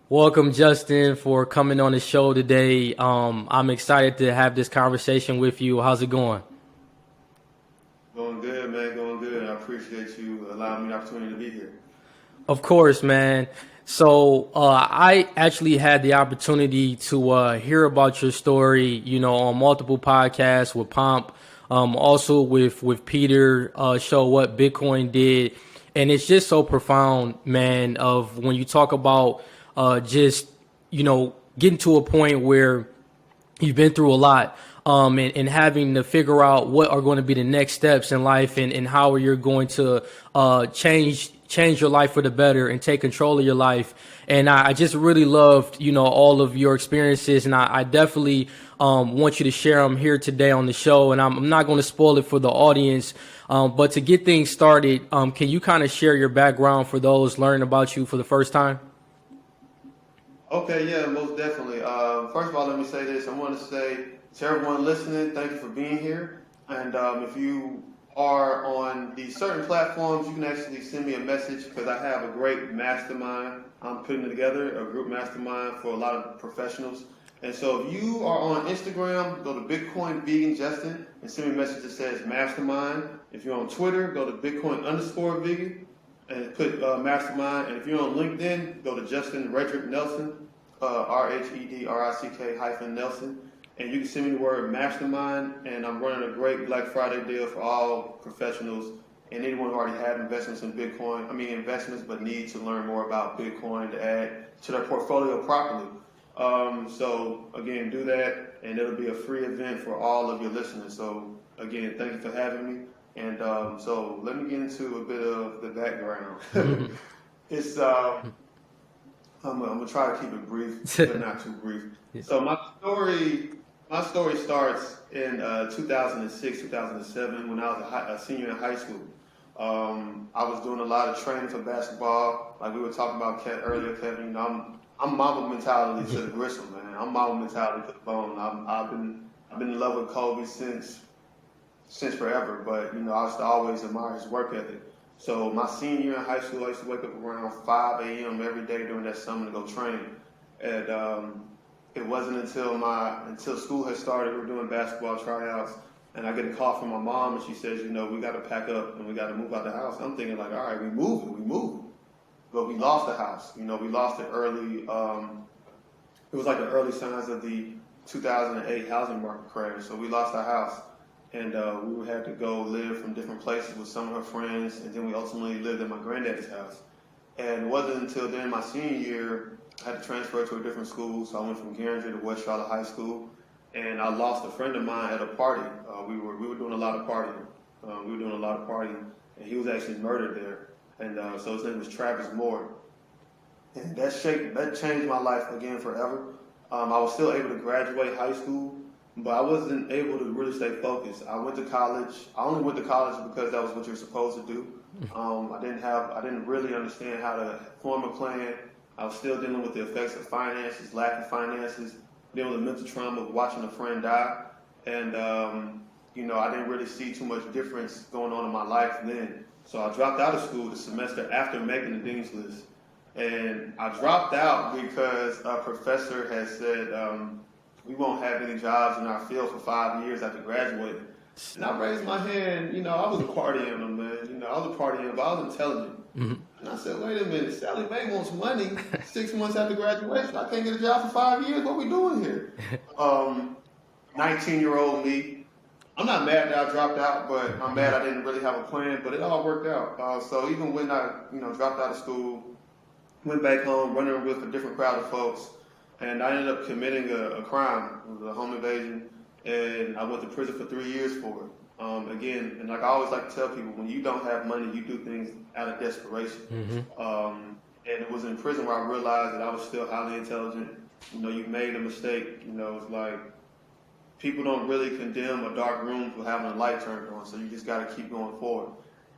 Welcome, Justin, for coming on the show today. I'm excited to have this conversation with you. How's it going? Going good, man. Going good. I appreciate you allowing me the opportunity to be here. Of course, man. So I actually had the opportunity to hear about your story, on multiple podcasts with Pomp, also with Peter, show what Bitcoin did, and it's just so profound, man. Of when you talk about just getting to a point where you've been through a lot, and having to figure out what are going to be the next steps in life, and how you're going to change your life for the better and take control of your life. And I just really loved, all of your experiences, and I definitely want you to share them here today on the show. And I'm not going to spoil it for the audience, but to get things started, can you kind of share your background for those learning about you for the first time? Okay, yeah, most definitely. First of all, let me say this. I want to say to everyone listening, thank you for being here. And if you are on these certain platforms, you can actually send me a message because I have a great mastermind I'm putting together, a group mastermind for a lot of professionals. And so if you are on Instagram, go to Bitcoin Vegan Justin and send me a message that says mastermind. If you're on Twitter, go to Bitcoin_Vegan and put mastermind. And if you're on LinkedIn, go to Justin Rhedrick Nelson, Rhedrick hyphen Nelson. And you can send me the word mastermind. And I'm running a great Black Friday deal for all professionals and anyone who already have investments in Bitcoin. I mean investments, but need to learn more about Bitcoin to add to their portfolio properly. So again, do that, and it'll be a free event for all of your listeners. So again, thank you for having me. And so let me get into a bit of the background. it's I'm gonna try to keep it brief, but not too brief. So my story starts in 2006, 2007 when I was a senior in high school. I was doing a lot of training for basketball, like we were talking about earlier, Kevin. I'm Mamba mentality to the gristle, man. I'm Mamba mentality to the bone. I've been in love with Kobe since forever, but I used to always admire his work ethic. So my senior year in high school, I used to wake up around 5 a.m. every day during that summer to go train. And it wasn't until school had started, we were doing basketball tryouts, and I get a call from my mom, and she says, we got to pack up and we got to move out the house. I'm thinking like, all right, we moving. But we lost the house. We lost it early. It was like the early signs of the 2008 housing market crash. So we lost our house. And we had to go live from different places with some of her friends, and then we ultimately lived at my granddaddy's house. And it wasn't until then, my senior year, I had to transfer to a different school, so I went from Garinger to West Charlotte High School, and I lost a friend of mine at a party. We were doing a lot of partying. And he was actually murdered there. And so his name was Travis Moore. And that changed my life again forever. I was still able to graduate high school, but I wasn't able to really stay focused. I went to college. I only went to college because that was what you're supposed to do. I didn't really understand how to form a plan. I was still dealing with the effects of finances, lack of finances, dealing with the mental trauma of watching a friend die. And, I didn't really see too much difference going on in my life then. So I dropped out of school the semester after making the dean's list. And I dropped out because a professor had said, we won't have any jobs in our field for 5 years after graduating. And I raised my hand. I was a party animal, man. I was a party animal, but I was intelligent. Mm-hmm. And I said, wait a minute, Sally Mae wants money 6 months after graduation. I can't get a job for 5 years. What we doing here? 19-year-old me. I'm not mad that I dropped out, but I'm mad I didn't really have a plan, but it all worked out. So even when I, dropped out of school, went back home, running with a different crowd of folks, and I ended up committing a crime. It was a home invasion, and I went to prison for 3 years for it. Again, and like I always like to tell people, when you don't have money, you do things out of desperation. Mm-hmm. And it was in prison where I realized that I was still highly intelligent. You made a mistake. It's like people don't really condemn a dark room for having a light turned on, so you just got to keep going forward.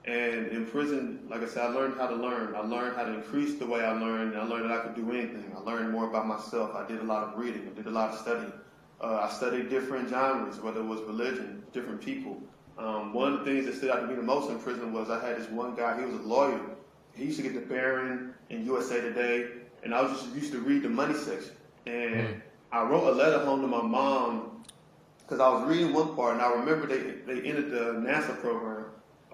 And in prison, like I said, I learned how to learn. I learned how to increase the way I learned, and I learned that I could do anything. I learned more about myself. I did a lot of reading. I did a lot of studying. I studied different genres, whether it was religion, different people. One of the things that stood out to me the most in prison was I had this one guy, he was a lawyer. He used to get the Barron in USA Today, and I was just used to read the money section. And I wrote a letter home to my mom because I was reading one part, and I remember they ended the NASA program.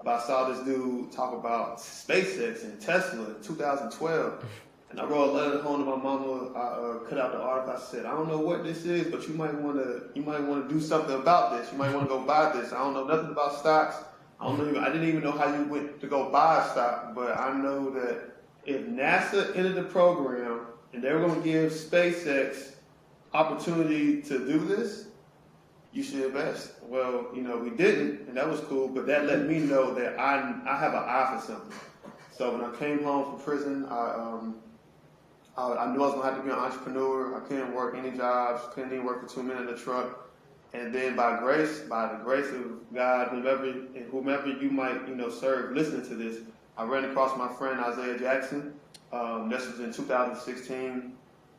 But I saw this dude talk about SpaceX and Tesla in 2012. And I wrote a letter home to my mama. I cut out the article. I said, I don't know what this is, but you might want to do something about this. You might want to go buy this. I don't know nothing about stocks. I didn't even know how you went to go buy a stock, but I know that if NASA entered the program and they were going to give SpaceX opportunity to do this, you should invest. Well, we didn't, and that was cool, but that let me know that I have an eye for something. So when I came home from prison, I knew I was going to have to be an entrepreneur. I couldn't work any jobs, couldn't even work for 2 minutes in the truck. And then by the grace of God, whomever you might, serve listening to this, I ran across my friend Isaiah Jackson. This was in 2016.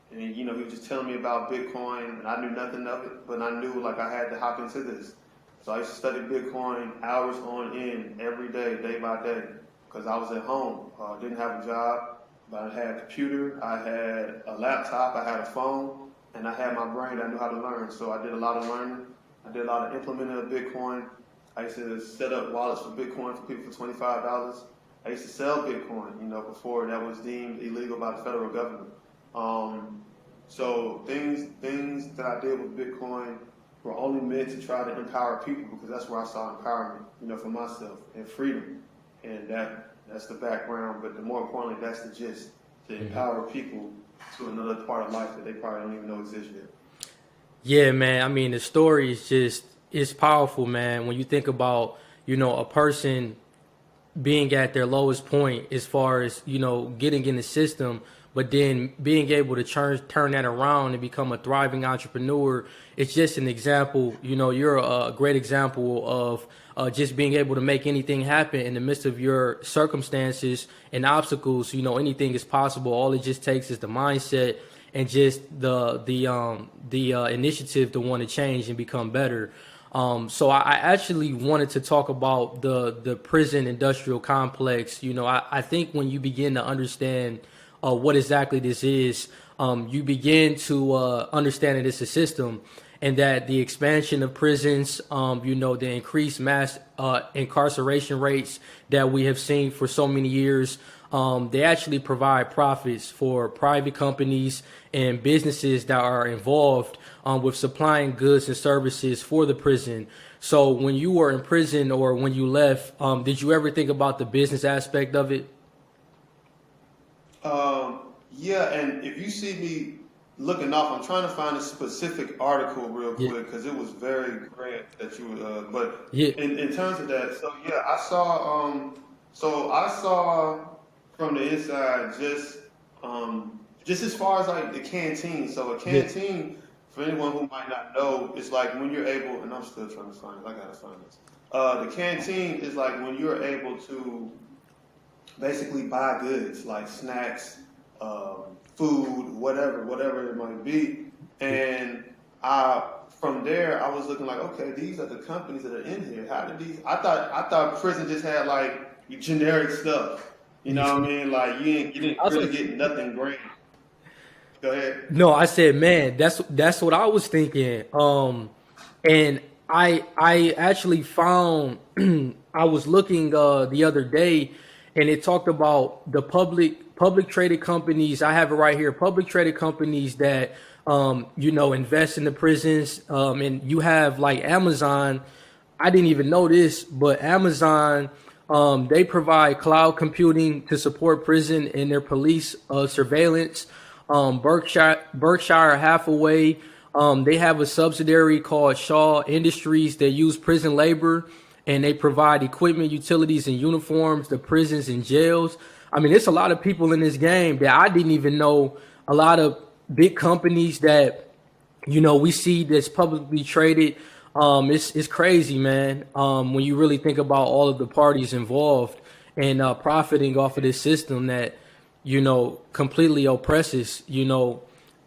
And, he was just telling me about Bitcoin, and I knew nothing of it, but I knew, I had to hop into this. So I used to study Bitcoin hours on end, every day, day by day, because I was at home. Didn't have a job, but I had a computer, I had a laptop, I had a phone, and I had my brain. I knew how to learn, so I did a lot of learning. I did a lot of implementing of Bitcoin. I used to set up wallets for Bitcoin for people for $25. I used to sell Bitcoin, before that was deemed illegal by the federal government. So things that I did with Bitcoin were only meant to try to empower people, because that's where I saw empowerment, for myself and freedom. And that's the background, but more importantly, that's the gist, to empower people to another part of life that they probably don't even know exists yet. Yeah, man. I mean, the story is it's powerful, man. When you think about, a person being at their lowest point as far as, getting in the system, but then being able to turn that around and become a thriving entrepreneur, it's just an example. You're a great example of just being able to make anything happen in the midst of your circumstances and obstacles. Anything is possible. All it just takes is the mindset and just the initiative to want to change and become better. So I actually wanted to talk about the prison industrial complex. I think when you begin to understand what exactly this is, you begin to understand that it's a system, and that the expansion of prisons, the increased mass incarceration rates that we have seen for so many years, they actually provide profits for private companies and businesses that are involved with supplying goods and services for the prison. So when you were in prison or when you left, did you ever think about the business aspect of it? Yeah, and if you see me looking off, I'm trying to find a specific article real quick, because it was very great that you but Yeah. in terms of that, so yeah, I saw from the inside just as far as like the canteen. So a canteen, for anyone who might not know, is like when you're able, and I'm still trying to find it, I gotta find this. The canteen is like when you're able to basically buy goods like snacks, food, whatever it might be. And from there, I was looking like, okay, these are the companies that are in here. How did these? I thought prison just had like generic stuff. You know what I mean? Like you didn't really get nothing great. Go ahead. No, I said, man, that's what I was thinking. And I actually found I was looking the other day, and it talked about the public traded companies. I have it right here. Public traded companies that invest in the prisons. And you have like Amazon. I didn't even know this, but Amazon, they provide cloud computing to support prison and their police surveillance. Berkshire Hathaway, they have a subsidiary called Shaw Industries. They use prison labor, and they provide equipment, utilities, and uniforms to prisons and jails. I mean, there's a lot of people in this game that I didn't even know. A lot of big companies that, we see that's publicly traded. It's crazy, man. When you really think about all of the parties involved and profiting off of this system that, completely oppresses,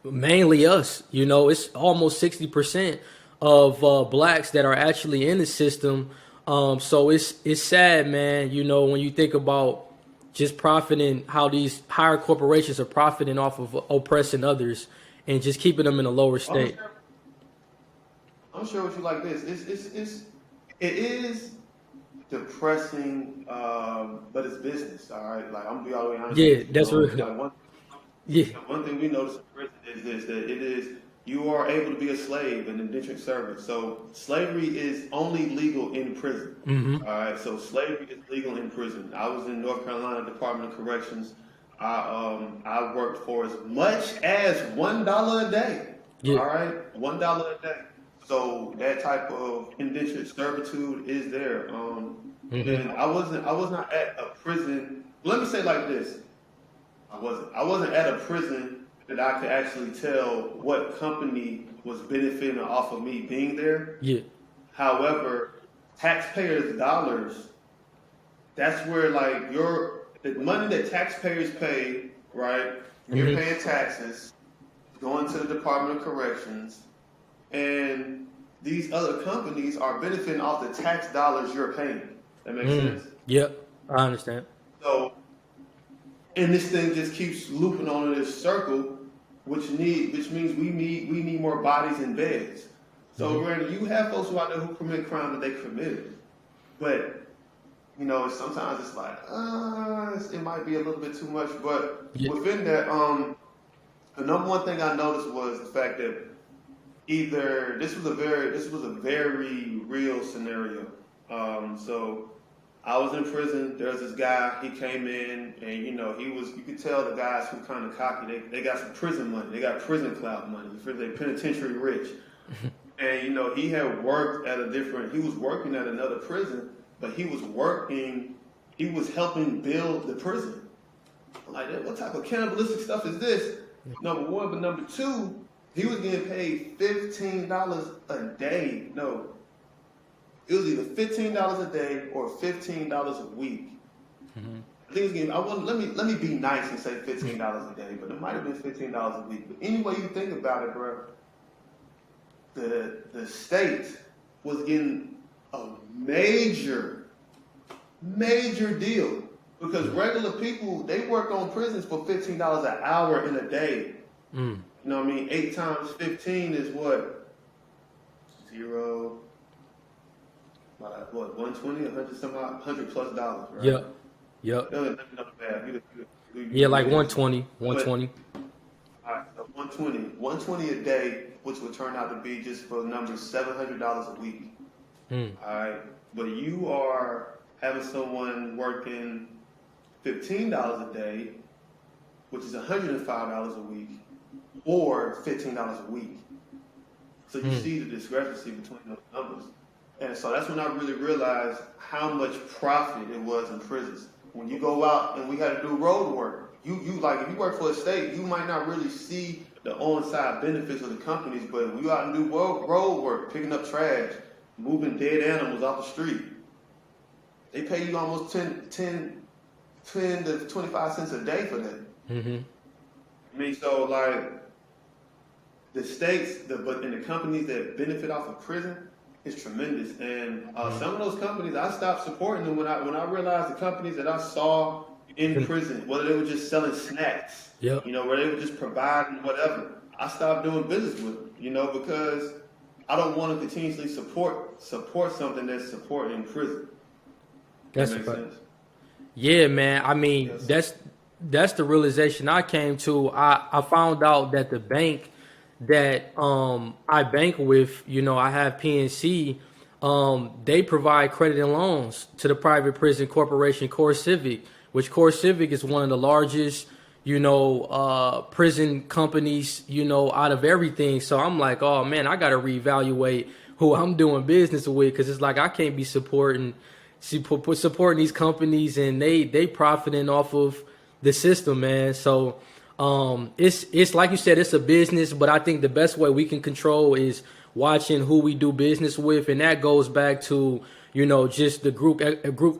mainly us. It's almost 60% of blacks that are actually in the system. So it's sad, man. When you think about just profiting, how these higher corporations are profiting off of oppressing others and just keeping them in a lower state. I'm sure with you like this. It is depressing, but it's business. All right, like I'm gonna be all the way honest Yeah, with you. that's real. Like Yeah. one thing we notice in prison is this: that it is you are able to be a slave, an indentured servant. So slavery is only legal in prison. Mm-hmm. All right, so slavery is legal in prison. I was in North Carolina Department of Corrections. I worked for as much as $1 a day. Yeah. All right, $1 a day. So that type of indentured servitude is there. And I was not at a prison. Let me say it like this: I wasn't at a prison that I could actually tell what company was benefiting off of me being there. Yeah. However, taxpayers' dollars, that's where like the money that taxpayers pay, right? You're paying taxes, going to the Department of Corrections, and these other companies are benefiting off the tax dollars you're paying. That makes sense? Yep, I understand. So, and this thing just keeps looping on in this circle, which means we need more bodies in beds. So, Randy, you have folks who out there who commit crime that they committed, but you know, sometimes it's like, it might be a little bit too much. But within that, the number one thing I noticed was the fact that either this was a very real scenario. So I was in prison. There was this guy. He came in, and you know, you could tell the guys who kind of cocky. They got some prison money. They got prison clout money. They're penitentiary rich. And you know, he was working at another prison, but he was helping build the prison. I'm like, what type of cannibalistic stuff is this? Number one, but number two, he was getting paid $15 a day. No, it was either $15 a day or $15 a week. I think it was getting, let me be nice and say $15 a day, but it might have been $15 a week. But anyway you think about it, bro, the state was getting a major deal, because regular people, they work on prisons for $15 an hour in a day. You know what I mean? 8 times 15 is what? What, 120, 100 some odd, $100+ dollars, right? Yep. Yeah, like 120. All right, so 120 a day, which would turn out to be, just for the numbers, $700 a week. All right, but you are having someone working $15 a day, which is $105 a week, or $15 a week. So you see the discrepancy between those numbers. And so that's when I really realized how much profit it was in prisons. When you go out and we had to do road work, you like, if you work for a state, you might not really see the on-side benefits of the companies, but when you out and do road work, picking up trash, moving dead animals off the street, they pay you almost 10 to 25 cents a day for that. I mean, so like the states, and the companies that benefit off of prison is tremendous. And some of those companies, I stopped supporting them when I realized the companies that I saw in prison, whether they were just selling snacks, you know, where they were just providing whatever, I stopped doing business with them, you know, because I don't want to continuously support something that's supported in prison. That's that makes sense? Yeah, man. I mean, that's the realization I came to. I found out that the bank that I bank with, you know, I have PNC, they provide credit and loans to the private prison corporation Core Civic, which Core Civic is one of the largest, you know, prison companies, you know, out of everything. So I'm like, oh man, I got to reevaluate who I'm doing business with, because it's like I can't be supporting these companies and they profiting off of the system, man. So it's like you said, it's a business, but I think the best way we can control is watching who we do business with, and that goes back to, you know, just the group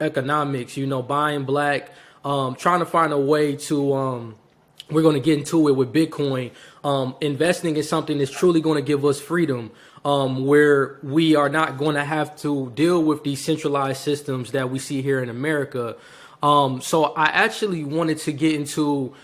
economics, you know, buying black, trying to find a way to we're going to get into it with Bitcoin, investing in something that's truly going to give us freedom, where we are not going to have to deal with these centralized systems that we see here in America. So I actually wanted to get into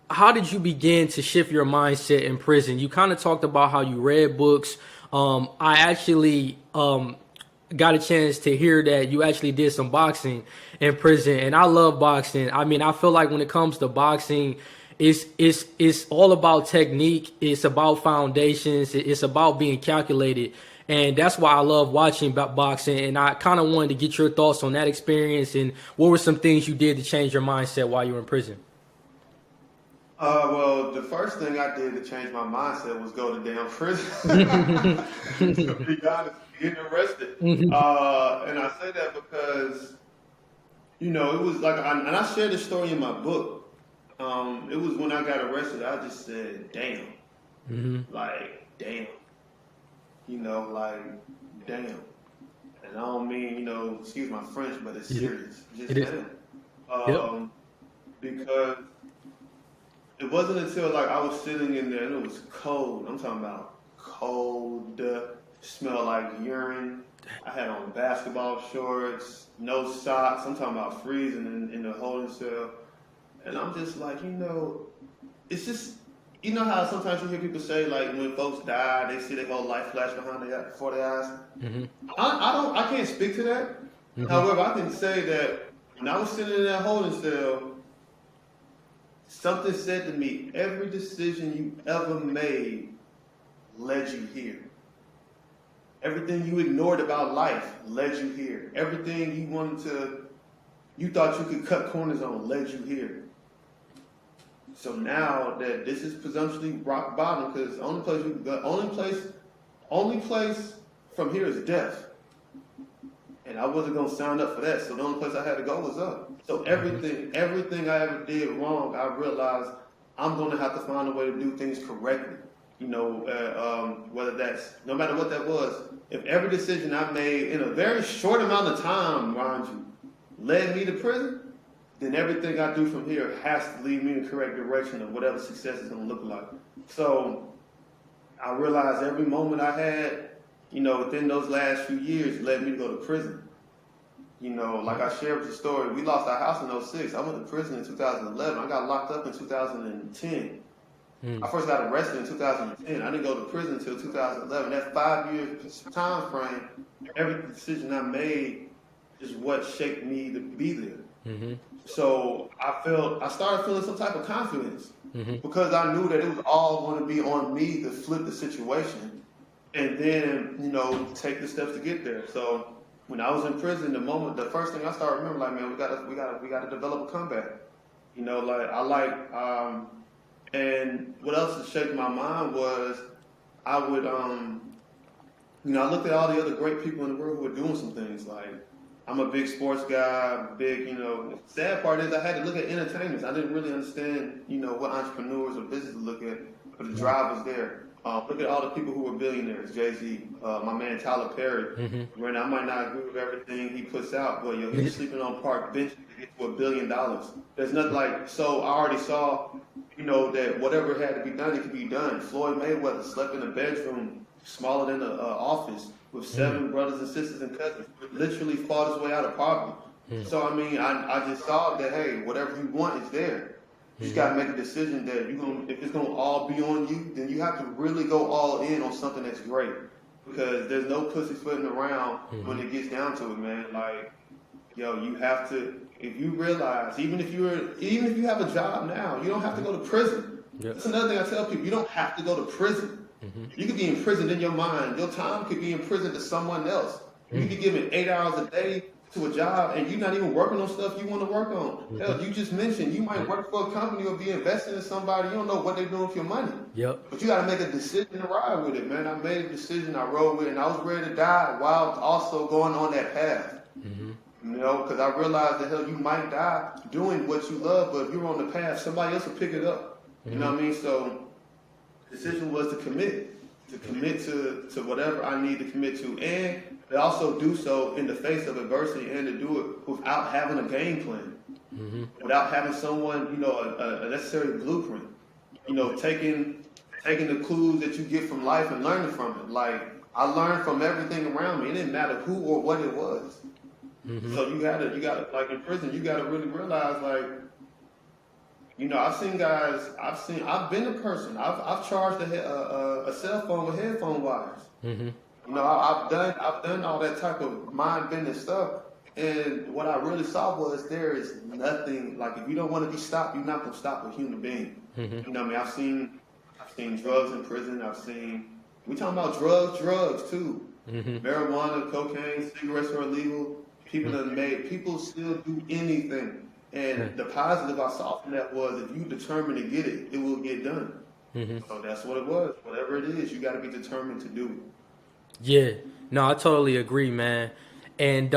how did you begin to shift your mindset in prison? You kind of talked about how you read books. I actually got a chance to hear that you actually did some boxing in prison, and I love boxing. I mean, I feel like when it comes to boxing, it's all about technique. It's about foundations. It's about being calculated, and that's why I love watching boxing. And I kind of wanted to get your thoughts on that experience and what were some things you did to change your mindset while you were in prison. Well, the first thing I did to change my mindset was go to damn prison. To be honest, getting arrested. And I say that because, it was like, and I shared this story in my book. It was when I got arrested, I just said, damn. Like, damn. Like, damn. And I don't mean, excuse my French, but it's serious. Just damn. Because it wasn't until like I was sitting in there and it was cold. I'm talking about cold, smelled like urine. I had on basketball shorts, no socks. I'm talking about freezing in the holding cell. And I'm just like, it's just, how sometimes you hear people say like when folks die, they see their whole life flash before their eyes. I can't speak to that. However, I can say that when I was sitting in that holding cell, something said to me, every decision you ever made led you here. Everything you ignored about life led you here. Everything you thought you could cut corners on led you here. So now that this is presumptuously rock bottom, because the only place from here is death. And I wasn't going to sign up for that, so the only place I had to go was up. So everything I ever did wrong, I realized I'm going to have to find a way to do things correctly. Whether that's, no matter what that was, if every decision I made in a very short amount of time, mind you, led me to prison, then everything I do from here has to lead me in the correct direction of whatever success is going to look like. So I realized every moment I had, within those last few years led me to go to prison. Like I shared with the story, we lost our house in '06. I went to prison in 2011. I got locked up in 2010. I first got arrested in 2010. I didn't go to prison until 2011. That 5-year time frame, every decision I made is what shaped me to be there. So I started feeling some type of confidence because I knew that it was all going to be on me to flip the situation and then, take the steps to get there. So when I was in prison, the first thing I started remembering, like, man, we gotta develop a comeback. And what else has shaped my mind was I would, I looked at all the other great people in the world who were doing some things. Like, I'm a big sports guy, sad part is I had to look at entertainers. I didn't really understand, what entrepreneurs or businesses look at, but the drive was there. Look at all the people who were billionaires. Jay-Z, my man Tyler Perry. Right now, I might not agree with everything he puts out, but he's sleeping on park benches to get to $1 billion. There's nothing like, so I already saw, that whatever had to be done, it could be done. Floyd Mayweather slept in a bedroom smaller than an office with 7 brothers and sisters and cousins. Literally fought his way out of poverty. So, I just saw that, hey, whatever you want is there. You just got to make a decision that if it's going to all be on you, then you have to really go all in on something that's great. Because there's no pussyfooting around when it gets down to it, man. Like, you have to, if you realize, even if you have a job now, you don't have to go to prison. That's another thing I tell people. You don't have to go to prison. You could be imprisoned in your mind. Your time could be imprisoned to someone else. You could be given 8 hours a day to a job and you're not even working on stuff you want to work on. Hell, you just mentioned you might work for a company or be investing in somebody. You don't know what they're doing with your money. But you got to make a decision to ride with it, man. I made a decision. I rode with it, and I was ready to die while also going on that path. Because I realized that, hell, you might die doing what you love, but if you're on the path, somebody else will pick it up. You know what I mean? So the decision was to commit to whatever I need to commit to, and to also do so in the face of adversity, and to do it without having a game plan, without having someone, a necessary blueprint. Taking the clues that you get from life and learning from it. Like, I learned from everything around me. It didn't matter who or what it was. So you gotta like in prison, you gotta really realize like, I've seen guys, I've been a person, I've charged a cell phone with headphone wires. I've done all that type of mind bending stuff. And what I really saw was there is nothing like if you don't want to be stopped, you're not gonna stop a human being. I've seen drugs in prison. We talking about drugs too. Marijuana, cocaine, cigarettes are illegal. People still do anything. And the positive I saw from that was if you determined to get it, it will get done. So that's what it was. Whatever it is, you got to be determined to do it. Yeah, no, I totally agree, man. And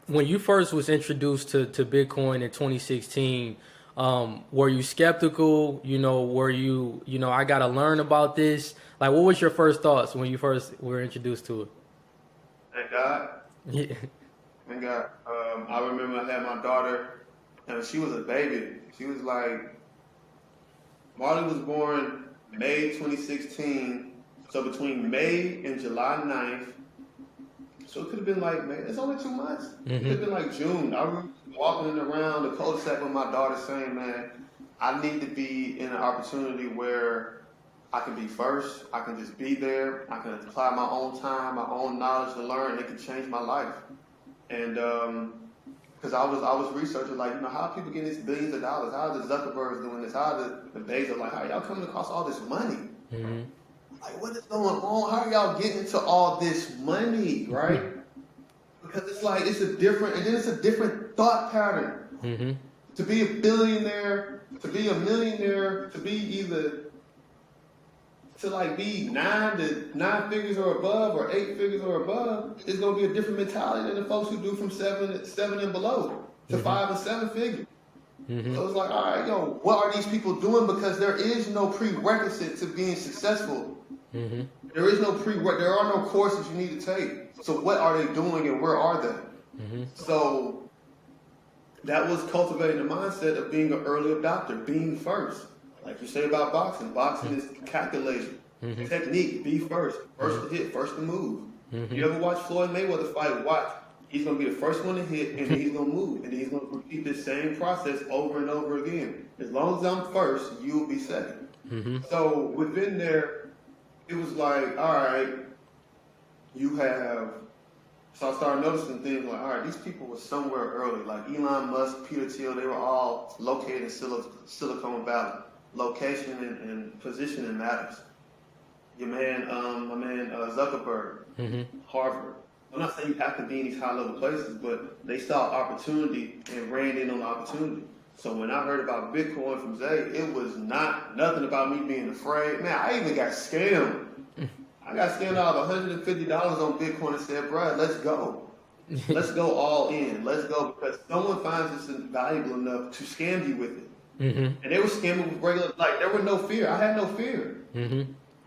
when you first was introduced to Bitcoin in 2016, were you skeptical? Were you, I got to learn about this? Like, what was your first thoughts when you first were introduced to it? Thank God. Yeah. Thank God. I remember I had my daughter, and she was a baby. She was like, Marley was born May 2016. So between May and July 9th, so it could have been like, man, it's only 2 months. It could have been like June. I remember walking around the cul-de-sac with my daughter saying, man, I need to be in an opportunity where I can be first. I can just be there. I can apply my own time, my own knowledge to learn, and it can change my life. And because I was researching, like, how are people getting these billions of dollars? How are the Zuckerbergs doing this? How are the Bezos, like, how are y'all coming across all this money? Like, what is going on? How are y'all getting to all this money, right? Because it's like, it's a different thought pattern. To be a billionaire, to be a millionaire, to be either, to like be nine figures or above or 8 figures or above, it's going to be a different mentality than the folks who do from seven and below to 5 and 7 figures. So it's like, all right, what are these people doing? Because there is no prerequisite to being successful. There is no there are no courses you need to take. So what are they doing and where are they? So that was cultivating the mindset of being an early adopter, being first. Like you say about boxing. Boxing is calculation, technique, be first to hit, first to move. You ever watch Floyd Mayweather fight? Watch. He's going to be the first one to hit, and then he's going to move. And then he's going to repeat this same process over and over again. As long as I'm first, you'll be second. So within there, it was like, all right, so I started noticing things like, all right, these people were somewhere early. Like Elon Musk, Peter Thiel, they were all located in Silicon Valley. Location and positioning matters. My man Zuckerberg, Harvard. I'm not saying you have to be in these high-level places, but they saw opportunity and ran in on the opportunity. So when I heard about Bitcoin from Zay, it was nothing about me being afraid. Man, I even got scammed. I got scammed out of $150 on Bitcoin and said, bro, let's go. Let's go all in. Let's go because someone finds this valuable enough to scam you with it. And they were scamming with regular, like there was no fear. I had no fear.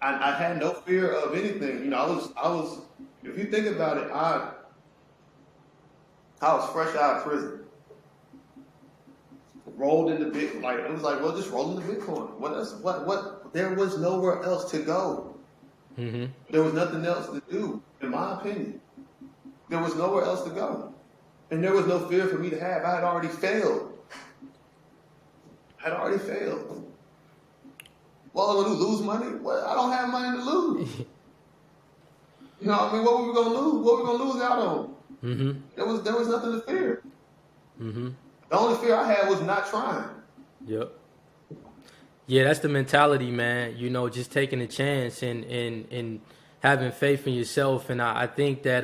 I had no fear of anything. I was. If you think about it, I was fresh out of prison. Rolled into Bitcoin. Like it was like, well, just roll into Bitcoin. What else? What? There was nowhere else to go. There was nothing else to do, in my opinion. There was nowhere else to go, and there was no fear for me to have. I had already failed. Well, I'm going to lose money? Well, I don't have money to lose. What were we going to lose? What were we going to lose out on? There was nothing to fear. The only fear I had was not trying. Yep. Yeah, that's the mentality, man. Just taking a chance and having faith in yourself. And I think that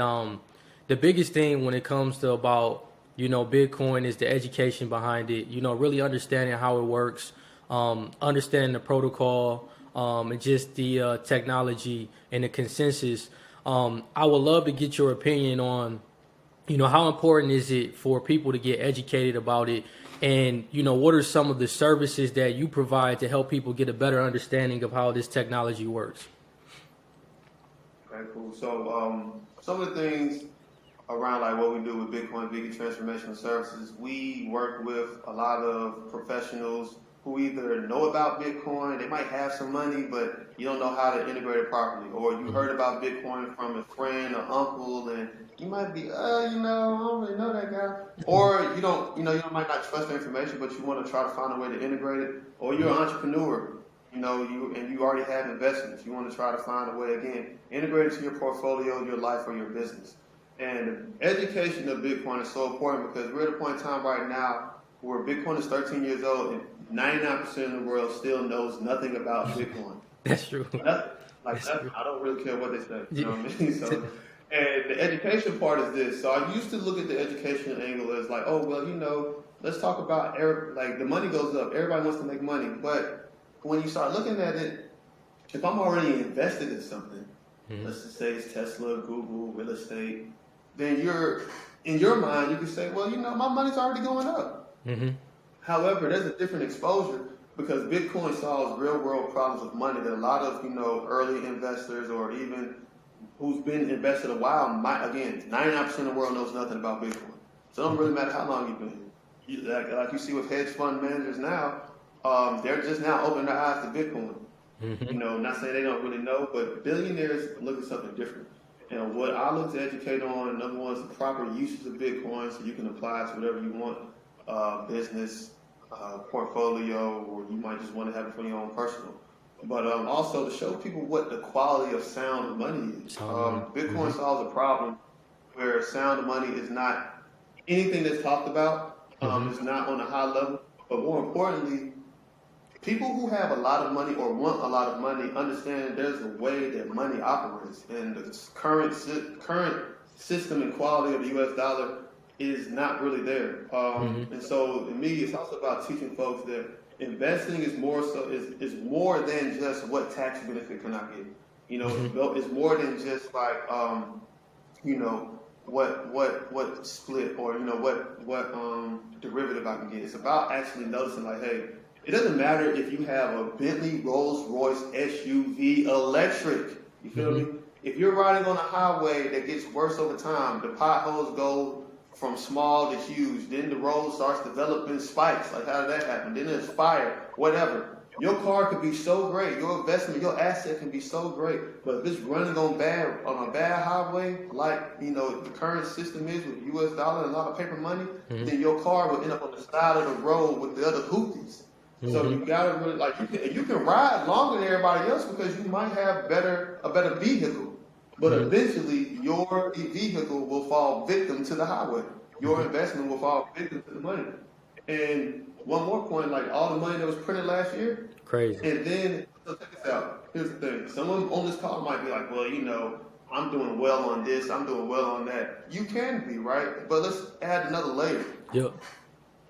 the biggest thing when it comes to about Bitcoin is the education behind it, really understanding how it works, understanding the protocol, and just the technology and the consensus. I would love to get your opinion on, how important is it for people to get educated about it? And, what are some of the services that you provide to help people get a better understanding of how this technology works? Okay, cool. So some of the things around like what we do with Bitcoin Vegan Transformational Services, we work with a lot of professionals who either know about Bitcoin, they might have some money, but you don't know how to integrate it properly, or you heard about Bitcoin from a friend or uncle, and you might be, I don't really know that guy, or you don't, you might not trust the information, but you want to try to find a way to integrate it, or you're an entrepreneur, you already have investments, you want to try to find a way again, integrate it to your portfolio, your life, or your business. And education of Bitcoin is so important because we're at a point in time right now where Bitcoin is 13 years old and 99% of the world still knows nothing about Bitcoin. That's true. Nothing. Nothing. I don't really care what they say. You know what I mean? So, and the education part is this. So I used to look at the education angle as like, oh, well, let's talk about, like, the money goes up. Everybody wants to make money. But when you start looking at it, if I'm already invested in something, let's just say it's Tesla, Google, real estate, then in your mind, you can say, well, my money's already going up. However, there's a different exposure because Bitcoin solves real world problems with money that a lot of, early investors or even who's been invested a while again, 99% of the world knows nothing about Bitcoin. So it don't really matter how long you've been here. Like you see with hedge fund managers now, they're just now opening their eyes to Bitcoin. Not saying they don't really know, but billionaires look at something different. And what I look to educate on, number one, is the proper uses of Bitcoin so you can apply it to whatever you want, business, portfolio, or you might just want to have it for your own personal. But also to show people what the quality of sound money is. Bitcoin solves a problem where sound money is not anything that's talked about. It's not on a high level. But more importantly, people who have a lot of money or want a lot of money understand there's a way that money operates, and the current system and quality of the U.S. dollar is not really there. And so, to me, it's also about teaching folks that investing is more than just what tax benefit can I get. It's more than just like what split or what derivative I can get. It's about actually noticing like, hey, it doesn't matter if you have a Bentley, Rolls Royce, SUV, electric. You feel me? If you're riding on a highway that gets worse over time, the potholes go from small to huge. Then the road starts developing spikes. Like, how did that happen? Then there's fire, whatever. Your car could be so great. Your investment, your asset can be so great. But if it's running on a bad highway, like, the current system is with U.S. dollar and a lot of paper money, then your car will end up on the side of the road with the other Houthis. So you gotta really, like, you can ride longer than everybody else because you might have a better vehicle. But eventually, your vehicle will fall victim to the highway. Your investment will fall victim to the money. And one more point, like all the money that was printed last year. Crazy. And then, so check this out. Here's the thing. Someone on this call might be like, well, I'm doing well on this. I'm doing well on that. You can be, right? But let's add another layer. Yep.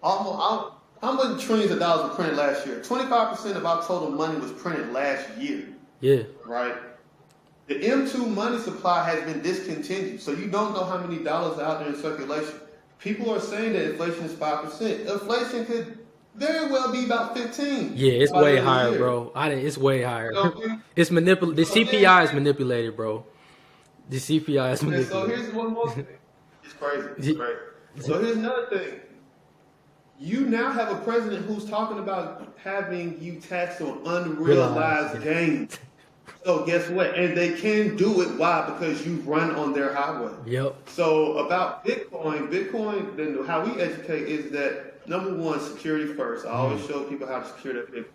How many trillions of dollars were printed last year? 25% of our total money was printed last year. Yeah. Right? The M2 money supply has been discontinued, so you don't know how many dollars are out there in circulation. People are saying that inflation is 5%. Inflation could very well be about 15%. Yeah, it's way higher, bro. It's way higher. It's manipulated. The CPI is manipulated, bro. The CPI is manipulated. So here's one more thing. It's crazy. It's crazy. So here's another thing. You now have a president who's talking about having you taxed on unrealized gains. So guess what? And they can do it. Why? Because you run on their highway. Yep. So about Bitcoin, then how we educate is that number one, security first. I always show people how to secure their Bitcoin.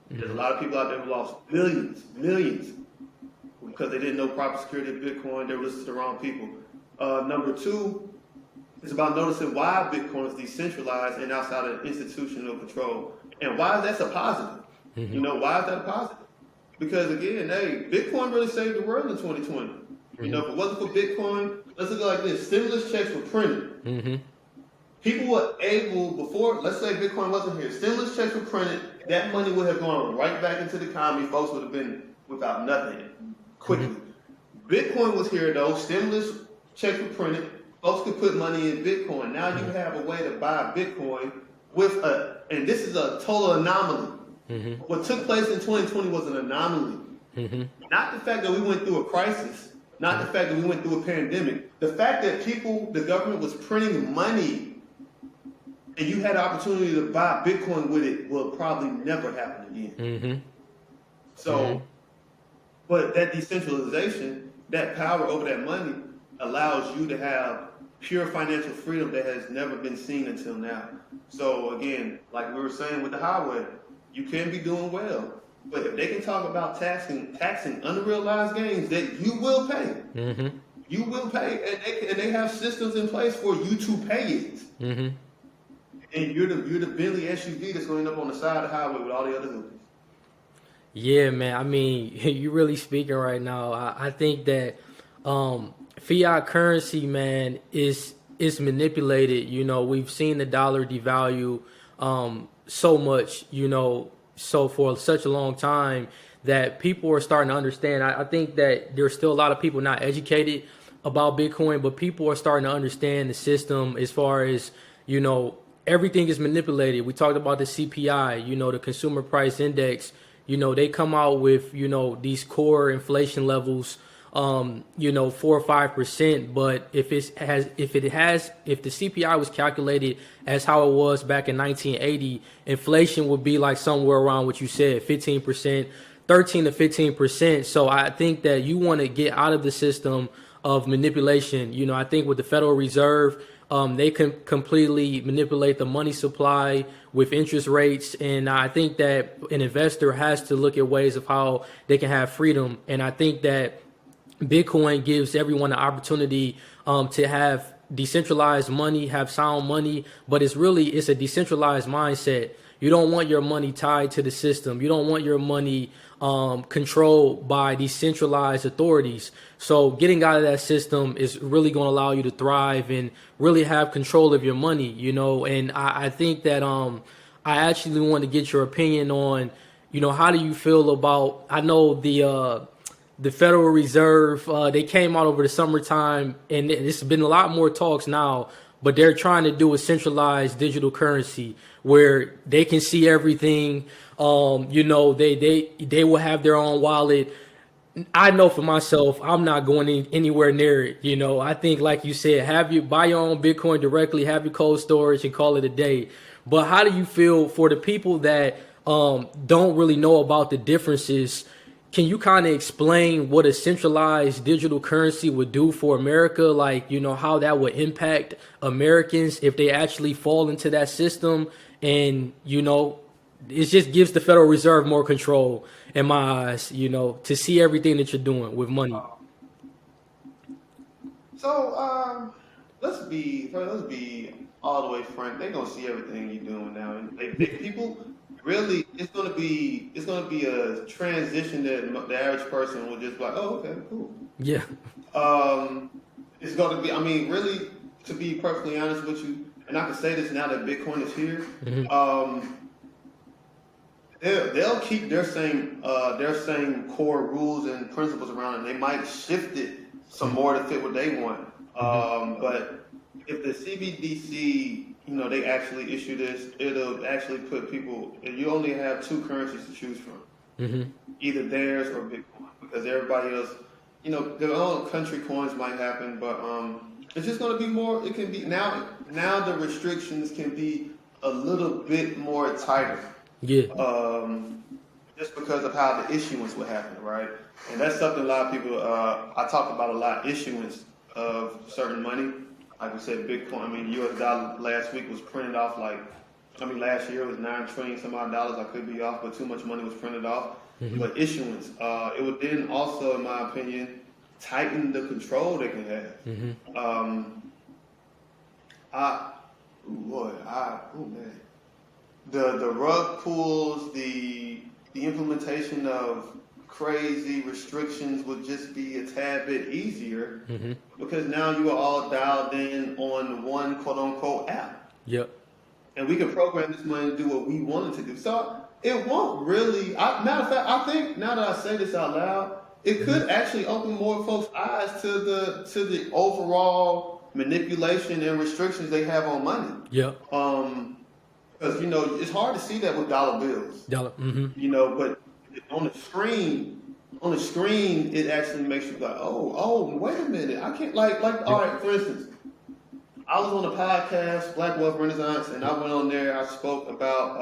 There's a lot of people out there who lost millions, because they didn't know proper security of Bitcoin. They were listening to the wrong people. Number two, it's about noticing why Bitcoin is decentralized and outside of institutional control. And why that's a positive. Why is that a positive? Because again, hey, Bitcoin really saved the world in 2020. If it wasn't for Bitcoin, let's look at it like this. Stimulus checks were printed. People were able, before, let's say Bitcoin wasn't here, stimulus checks were printed, that money would have gone right back into the economy. Folks would have been without nothing quickly. Bitcoin was here though, stimulus checks were printed, folks could put money in Bitcoin. Now you have a way to buy Bitcoin and this is a total anomaly. What took place in 2020 was an anomaly. Not the fact that we went through a crisis, not the fact that we went through a pandemic. The fact that the government was printing money and you had the opportunity to buy Bitcoin with it, will probably never happen again. Mm-hmm. So, but that decentralization, that power over that money, allows you to have pure financial freedom that has never been seen until now. So again, like we were saying with the highway, you can be doing well, but if they can talk about taxing unrealized gains, that you will pay. Mm-hmm. You will pay, and they have systems in place for you to pay it. Mm-hmm. And you're the Bentley SUV that's going to end up on the side of the highway with all the other hoopies. Yeah, man. I mean, you're really speaking right now. I think that fiat currency, man, is manipulated. You know, we've seen the dollar devalue so much, you know, so for such a long time that people are starting to understand. I think that there's still a lot of people not educated about Bitcoin, but people are starting to understand the system as far as, you know, everything is manipulated. We talked about the CPI, you know, the consumer price index. You know, they come out with, you know, these core inflation levels, you know, 4 or 5%. But if the CPI was calculated as how it was back in 1980, inflation would be like somewhere around what you said, 15%, 13 to 15%. So I think that you want to get out of the system of manipulation. You know, I think with the Federal Reserve, they can completely manipulate the money supply with interest rates. And I think that an investor has to look at ways of how they can have freedom. And I think that Bitcoin gives everyone the opportunity to have decentralized money, have sound money, but it's a decentralized mindset. You don't want your money tied to the system. You don't want your money controlled by these centralized authorities. So getting out of that system is really going to allow you to thrive and really have control of your money, you know. And I think that I actually want to get your opinion on, you know, how do you feel about, I know the Federal Reserve, they came out over the summertime, and there's been a lot more talks now, but they're trying to do a centralized digital currency where they can see everything. You know, they will have their own wallet. I know for myself, I'm not going anywhere near it. You know, I think, like you said, buy your own Bitcoin directly, have your cold storage, and call it a day. But how do you feel for the people that don't really know about the differences? Can you kind of explain what a centralized digital currency would do for America? Like, you know, how that would impact Americans if they actually fall into that system. And, you know, it just gives the Federal Reserve more control in my eyes, you know, to see everything that you're doing with money. So let's be all the way frank. They're gonna see everything you're doing now, and people really, it's gonna be a transition that the average person will just be like, oh, okay, cool. Yeah. It's gonna be. I mean, really, to be perfectly honest with you, and I can say this now that Bitcoin is here. Mm-hmm. They'll keep their same core rules and principles around it. They might shift it some more to fit what they want. But if the CBDC, you know, they actually issue this, it'll actually put people. You only have two currencies to choose from, either theirs or Bitcoin, because everybody else, you know, their own country coins might happen, but it's just going to be more. It can be now. Now the restrictions can be a little bit more tighter. Yeah. Just because of how the issuance would happen, right? And that's something a lot of people, I talk about a lot, issuance of certain money. Like we said, Bitcoin, I mean, US dollar last week was printed off last year it was 9 trillion some odd dollars. I could be off, but too much money was printed off. But issuance, it would then also, in my opinion, tighten the control they can have. Man. The rug pulls, the implementation of crazy restrictions would just be a tad bit easier because now you are all dialed in on one quote unquote app. Yep. And we can program this money to do what we want it to do. So it won't really. Matter of fact, I think now that I say this out loud, it could actually open more folks' eyes to the overall manipulation and restrictions they have on money. Yep. Because, you know, it's hard to see that with dollar bills. You know, but on the screen, it actually makes you like, oh, wait a minute. I can't, like, all right, for instance, I was on a podcast, Black Wealth Renaissance, and I went on there. I spoke about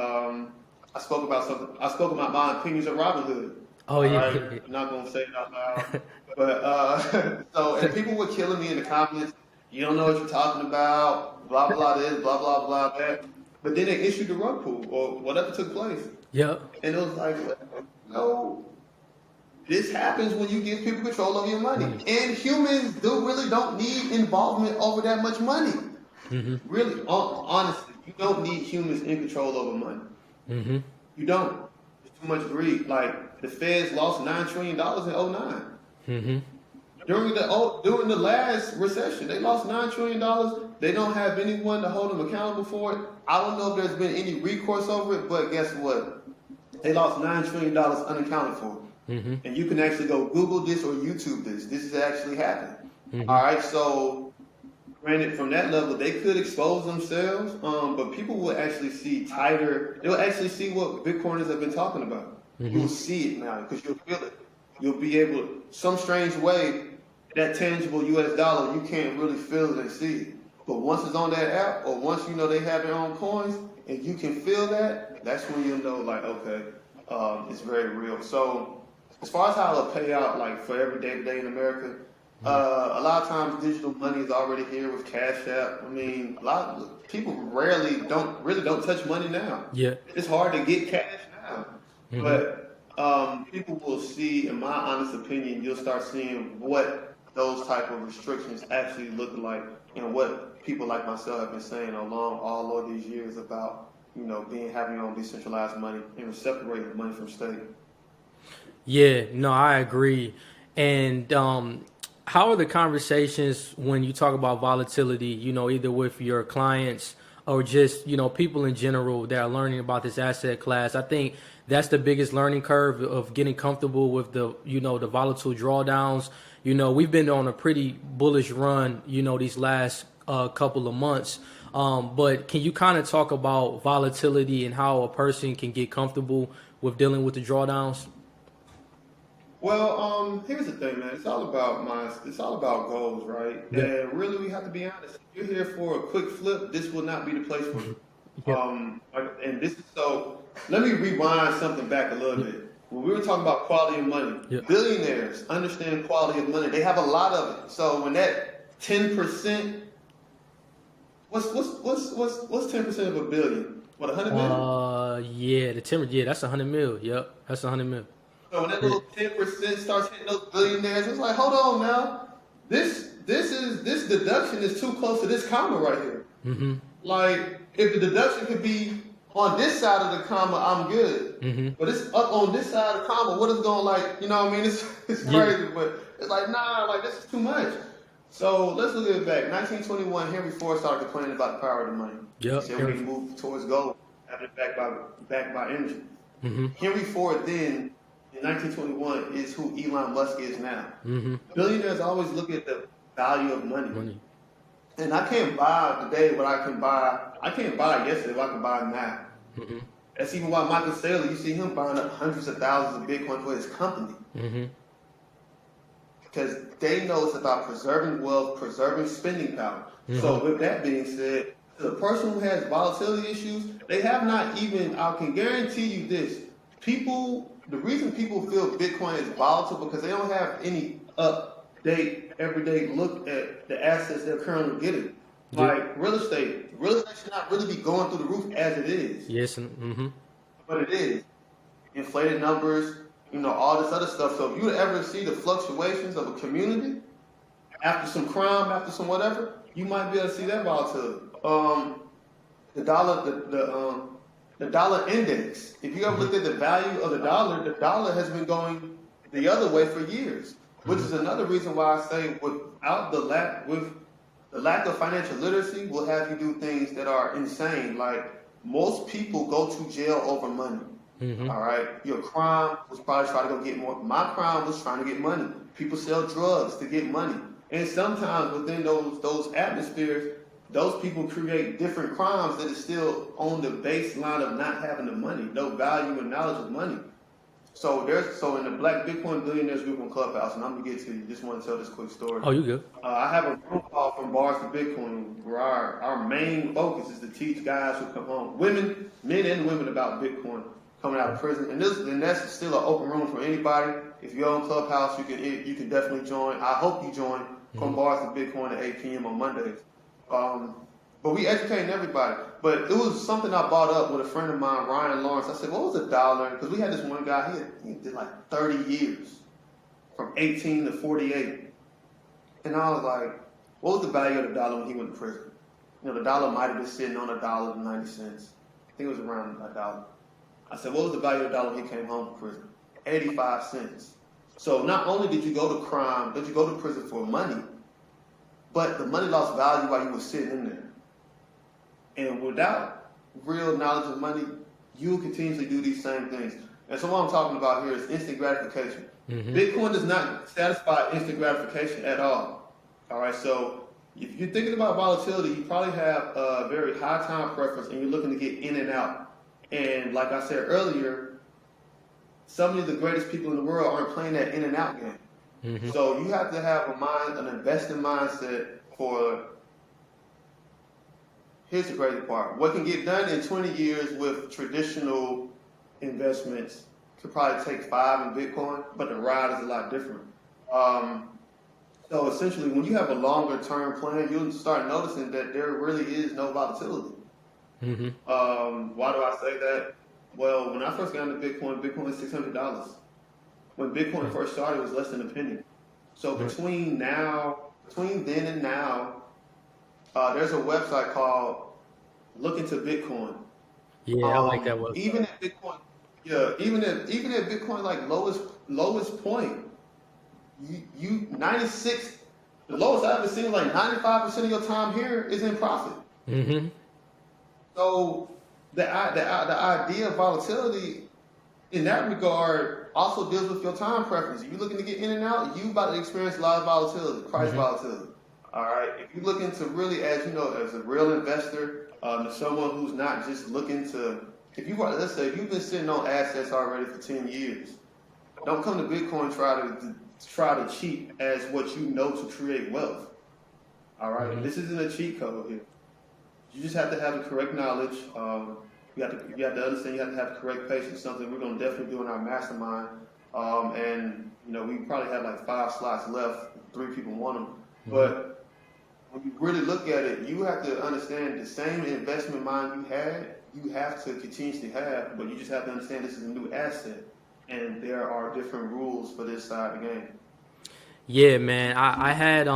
something. I spoke about my opinions of Robinhood. Oh All yeah. right, I'm not gonna say it out loud, but so and people were killing me in the comments. You don't know what you're talking about. Blah blah this, blah blah blah that. But then they issued the rug pull or whatever took place, Yep. and it was like, no. This happens when you give people control over your money. And humans really don't need involvement over that much money. Mm-hmm. Really, honestly, you don't need humans in control over money. Mm-hmm. You don't. There's too much greed. Like the Feds lost $9 trillion in '09. Mm-hmm. During the last recession, they lost $9 trillion. They don't have anyone to hold them accountable for it. I don't know if there's been any recourse over it, but guess what? They lost $9 trillion unaccounted for. Mm-hmm. And you can actually go Google this or YouTube this. This is actually happening. Mm-hmm. All right, so granted, from that level, they could expose themselves, but people will actually see tighter. They'll actually see what Bitcoiners have been talking about. Mm-hmm. You'll see it now because you'll feel it. You'll be able to, some strange way, that tangible US dollar, you can't really feel it and see it. But once it's on that app, or once you know they have their own coins, and you can feel that, that's when you'll know, like, okay, it's very real. So as far as how it'll pay out, like for every day to day in America, a lot of times digital money is already here with Cash App. I mean, people don't touch money now. Yeah. It's hard to get cash now, Mm-hmm. but people will see, in my honest opinion, you'll start seeing what those type of restrictions actually look like, and what people like myself have been saying all of these years about, having your own decentralized money and separating money from state. Yeah, no, I agree. And how are the conversations when you talk about volatility, either with your clients or just, people in general that are learning about this asset class? I think that's the biggest learning curve of getting comfortable with the volatile drawdowns. We've been on a pretty bullish run, these last couple of months. But can you kind of talk about volatility and how a person can get comfortable with dealing with the drawdowns? Well, here's the thing, man. It's all about goals, right? Yeah. And really, we have to be honest. If you're here for a quick flip, this will not be the place for you. Yeah. And this is so. Let me rewind something back a little bit. When we were talking about quality of money, Yeah. billionaires understand quality of money. They have a lot of it. So when that 10%, what's 10% of a billion? What, 100 million? Yeah, that's 100 mil. Yep, that's 100 mil. So when that little 10% starts hitting those billionaires, it's like, hold on now, this deduction is too close to this comma right here. Mm-hmm. Like, if the deduction could be on this side of the comma, I'm good. Mm-hmm. But it's up on this side of the comma. What is going, like, you know what I mean? It's crazy, Yeah. but it's like, nah, like, this is too much. So let's look at it back. 1921, Henry Ford started complaining about the power of the money. Yep. He said we need to move towards gold, having it backed by energy. Mm-hmm. Henry Ford then, in 1921, is who Elon Musk is now. Mm-hmm. Billionaires always look at the value of money. And I can't buy today what I can buy. I can't buy yesterday what I can buy now. Mm-hmm. That's even why Michael Saylor, you see him buying up hundreds of thousands of Bitcoin for his company. Mm-hmm. Because they know it's about preserving wealth, preserving spending power. Mm-hmm. So with that being said, the person who has volatility issues, they have not even, I can guarantee you this, the reason people feel Bitcoin is volatile because they don't have any update, everyday look at the assets they're currently getting. Yeah. Like real estate should not really be going through the roof as it is. Yes. Mm-hmm. But it is. Inflated numbers, all this other stuff. So if you ever see the fluctuations of a community, after some crime, after some whatever, you might be able to see that volatility. The dollar index. If you ever looked at the value of the dollar has been going the other way for years, which is another reason why I say with the lack of financial literacy will have you do things that are insane. Like most people go to jail over money. Mm-hmm. All right, your crime was probably trying to go get more. My crime was trying to get money. People sell drugs to get money, and sometimes within those atmospheres, those people create different crimes that is still on the baseline of not having the money, no value and knowledge of money. So in the Black Bitcoin Billionaires group on Clubhouse, and I'm gonna get to you. Just want to tell this quick story. Oh, you good? I have a group called From Bars to Bitcoin, where our main focus is to teach guys who come home, women, men and women, about Bitcoin coming out of prison. And that's still an open room for anybody. If you're on Clubhouse, you can definitely join. I hope you join From Bars to Bitcoin at 8 p.m. on Mondays. But we educating everybody. But it was something I brought up with a friend of mine, Ryan Lawrence. I said, what was $1? Because we had this one guy, he did like 30 years, from 18 to 48. And I was like, what was the value of the dollar when he went to prison? You know, the dollar might have been sitting on $1.90. I think it was around $1. I said, what was the value of the dollar when he came home from prison? 85 cents. So not only did you go to prison for money, but the money lost value while you were sitting in there. And without real knowledge of money, you will continuously do these same things. And so what I'm talking about here is instant gratification. Bitcoin does not satisfy instant gratification at all. All right, so if you're thinking about volatility, you probably have a very high time preference and you're looking to get in and out. And like I said earlier, some of the greatest people in the world aren't playing that in and out game. So you have to have an investing mindset for. Here's the crazy part. What can get done in 20 years with traditional investments could probably take 5 in Bitcoin, but the ride is a lot different. So essentially, when you have a longer term plan, you'll start noticing that there really is no volatility. Why do I say that? Well, when I first got into Bitcoin was $600. When Bitcoin first started, it was less than a penny. So between then and now, there's a website called Look Into Bitcoin. Yeah, I like that website. Even at Bitcoin, even at Bitcoin like lowest point, you 96. The lowest I've ever seen, like 95% of your time here is in profit. So the idea of volatility in that regard also deals with your time preference. If you're looking to get in and out, you about to experience a lot of volatility, price volatility. All right. If you're looking to really, as a real investor, someone who's not just looking to, let's say if you've been sitting on assets already for 10 years, don't come to Bitcoin try to cheat as what you know to create wealth. All right. This isn't a cheat code here. You just have to have the correct knowledge. You have to understand. You have to have the correct patience. Something we're going to definitely do in our mastermind. And we probably have like 5 slots left. 3 people want them, but when you really look at it, you have to understand the same investment mind you have to continuously have, but you just have to understand this is a new asset, and there are different rules for this side of the game. Yeah, man. I had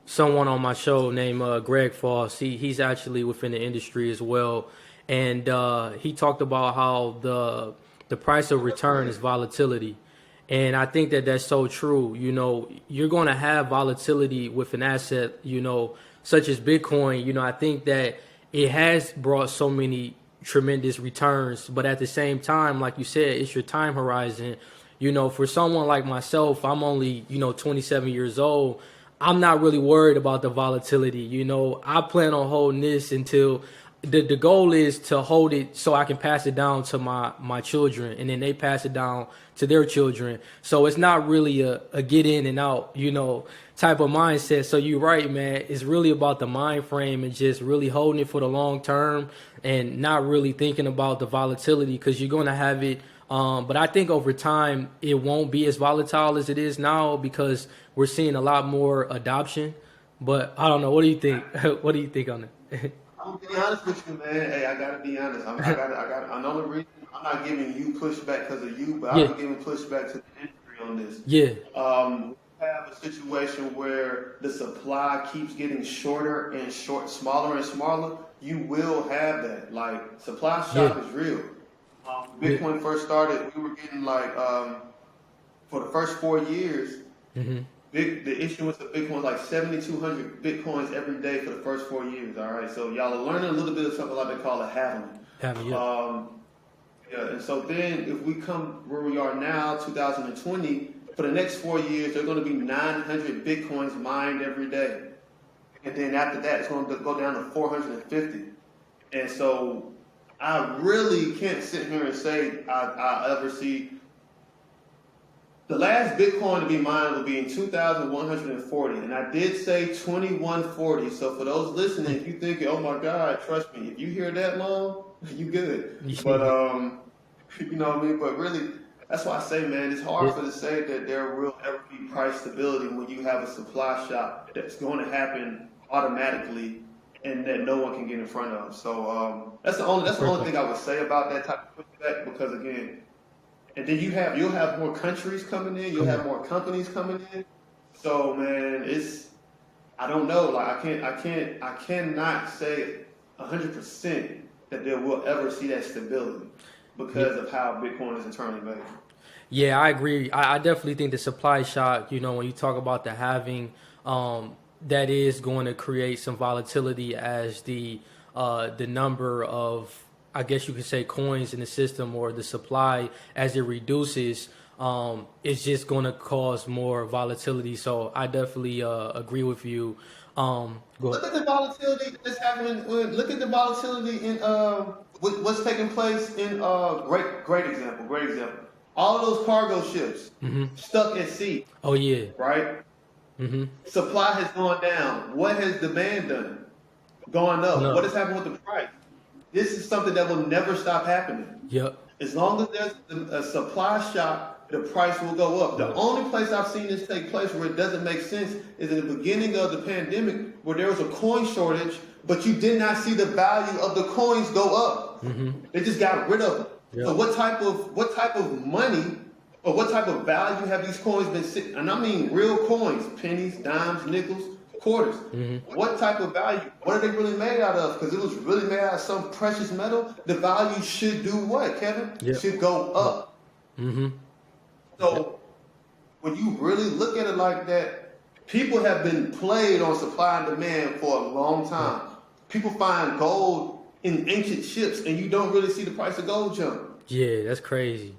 someone on my show named Greg Foss. He's actually within the industry as well, and he talked about how the price of return is volatility. And I think that that's so true. You're going to have volatility with an asset, such as Bitcoin. I think that it has brought so many tremendous returns. But at the same time, like you said, it's your time horizon. For someone like myself, I'm only, 27 years old. I'm not really worried about the volatility. I plan on holding this until the goal is to hold it so I can pass it down to my children, and then they pass it down to their children. So it's not really a get in and out, type of mindset. So you're right, man. It's really about the mind frame and just really holding it for the long term and not really thinking about the volatility, because you're going to have it. But I think over time, it won't be as volatile as it is now because we're seeing a lot more adoption. But I don't know. What do you think? What do you think on it? I'm gonna be honest with you, man. Hey, I gotta be honest. I know the reason I'm not giving you pushback because of you, but I'm giving pushback to the industry on this. Yeah. We have a situation where the supply keeps getting shorter and smaller and smaller. You will have that. Like, supply shock is real. Bitcoin first started, we were getting like for the first 4 years. The issuance of Bitcoin was like 7,200 Bitcoins every day for the first 4 years. All right, so y'all are learning a little bit of something like they call a halving. And so then if we come where we are now, 2020, for the next 4 years, there's going to be 900 Bitcoins mined every day. And then after that, it's going to go down to 450. And so I really can't sit here and say I ever see The last Bitcoin to be mined will be in 2,140, and I did say 2140. So for those listening, if you think, oh my God, trust me, if you hear that long, you good. But you know what I mean. But really, that's why I say, man, it's hard for to say that there will ever be price stability when you have a supply shock that's going to happen automatically and that no one can get in front of. So that's the only thing I would say about that type of pushback, because again. And then you'll have more countries coming in, you'll have more companies coming in. So man, I don't know. Like I cannot say 100% that there will ever see that stability because of how Bitcoin is internally made. Yeah, I agree. I definitely think the supply shock, when you talk about the halving, that is going to create some volatility as the number of, I guess you could say, coins in the system, or the supply as it reduces, it's just going to cause more volatility. So I definitely agree with you. Look at the volatility that's happening. Look at the volatility in what's taking place in great example. All of those cargo ships stuck at sea. Oh yeah. Right. Supply has gone down. What has demand done? Gone up. No. What has happened with the price? This is something that will never stop happening. Yep. As long as there's a supply shock, the price will go up. The only place I've seen this take place where it doesn't make sense is in the beginning of the pandemic, where there was a coin shortage, but you did not see the value of the coins go up. They just got rid of them. Yep. So what type of money or what type of value have these coins been sitting? And I mean real coins, pennies, dimes, nickels, quarters. What type of value? What are they really made out of? Because it was really made out of some precious metal. The value should do what, Kevin? Yep. Should go up. So when you really look at it like that, people have been played on supply and demand for a long time. People find gold in ancient ships, and you don't really see the price of gold jump. Yeah, that's crazy.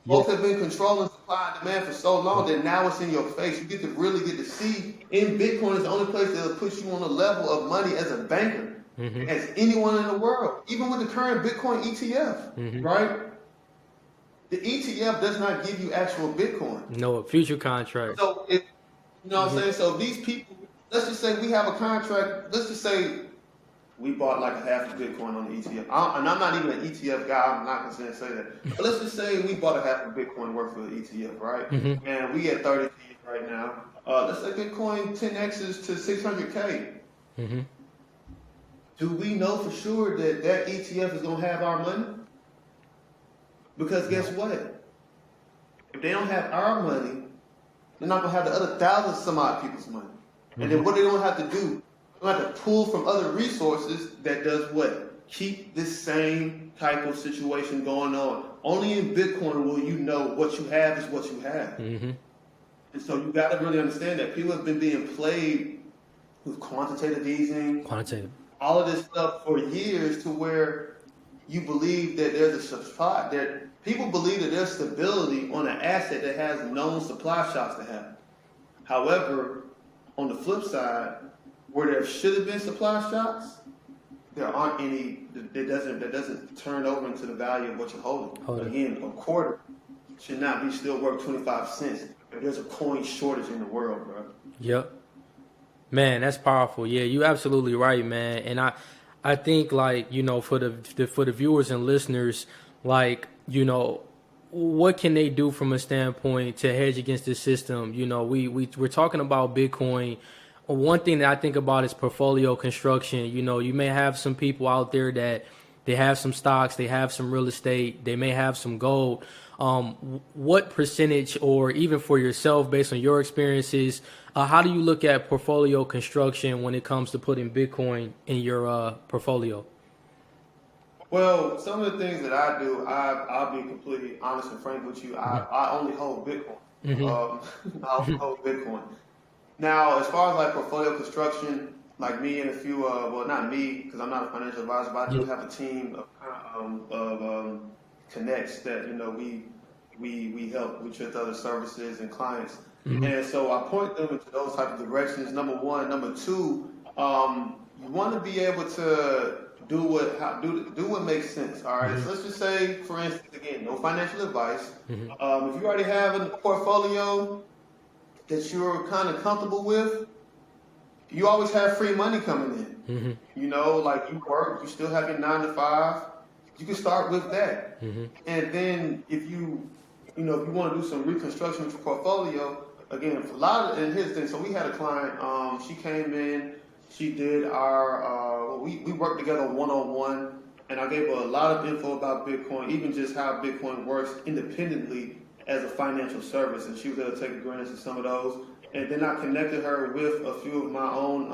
Folks have been controlling supply and demand for so long that now it's in your face. You really get to see in Bitcoin is the only place that'll put you on a level of money as a banker, as anyone in the world. Even with the current Bitcoin ETF, right? The ETF does not give you actual Bitcoin. No, a future contract. So if you know what I'm saying? So these people, let's just say we have a contract, let's just say we bought like half of Bitcoin on the ETF. And I'm not even an ETF guy. I'm not going to say that. But let's just say we bought a half of Bitcoin worth of the ETF, right? And we at 30K right now. Let's say Bitcoin 10x's to 600K. Do we know for sure that that ETF is going to have our money? Because guess what? If they don't have our money, they're not going to have the other thousands some odd people's money. And then what are they going to have to do? You have to pull from other resources that does what? Keep this same type of situation going on. Only in Bitcoin will you know what you have is what you have. And so you got to really understand that people have been being played with quantitative easing, all of this stuff for years, to where you believe that there's a supply, that people believe that there's stability on an asset that has known supply shocks to happen. However, on the flip side, where there should have been supply shocks, there aren't any. That doesn't turn over into the value of what you're holding. Again, a quarter should not be still worth 25 cents if there's a coin shortage in the world, bro. Yep. Man, that's powerful. Yeah, you absolutely right, man. And I think, like, for the viewers and listeners, like, what can they do from a standpoint to hedge against this system? We're talking about Bitcoin. One thing that I think about is portfolio construction. You may have some people out there that they have some stocks, they have some real estate, they may have some gold. What percentage, or even for yourself, based on your experiences, how do you look at portfolio construction when it comes to putting Bitcoin in your portfolio? Well, some of the things that I do, I'll be completely honest and frank with you. I only hold Bitcoin. I only hold Bitcoin. Now, as far as like portfolio construction, like me and a few, well, not me, because I'm not a financial advisor, but I do have a team of connects that we help with other services and clients, and so I point them into those type of directions. Number one, number two, you want to be able to do what makes sense. All right. So let's just say, for instance, again, no financial advice. If you already have a portfolio that you're kind of comfortable with, you always have free money coming in. You know, like you work, you still have your 9 to 5. You can start with that, and then if you want to do some reconstruction with your portfolio, again, and here's the thing. So we had a client. She came in. She did our. We worked together 1-on-1, and I gave her a lot of info about Bitcoin, even just how Bitcoin works independently as a financial service, and she was able to take advantage of some of those. And then I connected her with a few of my own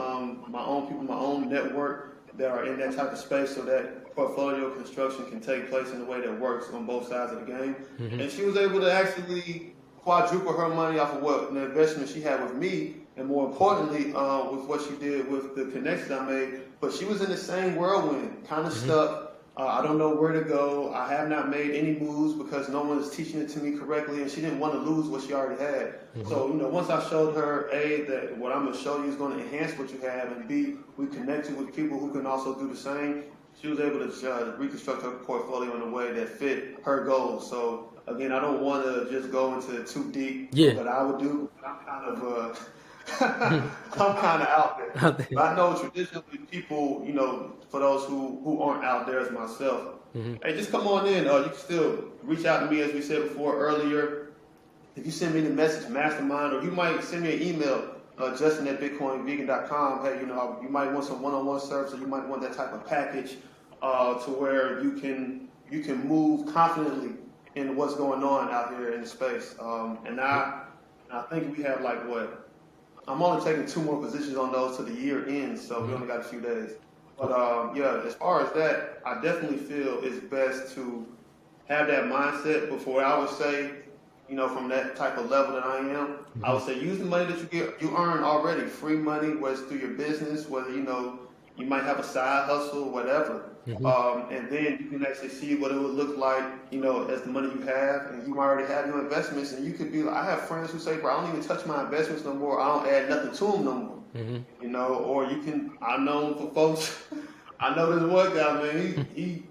people, my own network that are in that type of space, so that portfolio construction can take place in a way that works on both sides of the game. And she was able to actually quadruple her money off of what the investment she had with me, and more importantly, with what she did with the connections I made. But she was in the same whirlwind, kind of stuck. I don't know where to go. I have not made any moves because no one is teaching it to me correctly, and she didn't want to lose what she already had. So, once I showed her, A, that what I'm going to show you is going to enhance what you have, and B, we connected with people who can also do the same, she was able to reconstruct her portfolio in a way that fit her goals. So, again, I don't want to just go into too deep what I would do. I'm kind of... I'm kind of out there. But I know traditionally people, for those who aren't out there as myself, hey, just come on in. You can still reach out to me, as we said before earlier. If you send me the message mastermind, or you might send me an email, justin@bitcoinvegan.com. Hey, you might want some one-on-one service, or you might want that type of package to where you can move confidently in what's going on out here in the space. And I think we have I'm only taking 2 more positions on those to the year ends, so we only got a few days. But as far as that, I definitely feel it's best to have that mindset before I would say, from that type of level that I am. I would say use the money that you earn already, free money, whether it's through your business, whether you might have a side hustle, whatever. And then you can actually see what it would look like, as the money you have, and you already have your investments, and you could be like, I have friends who say, bro, I don't even touch my investments no more. I don't add nothing to them no more. Or you can, I know for folks, I know this one guy, man, he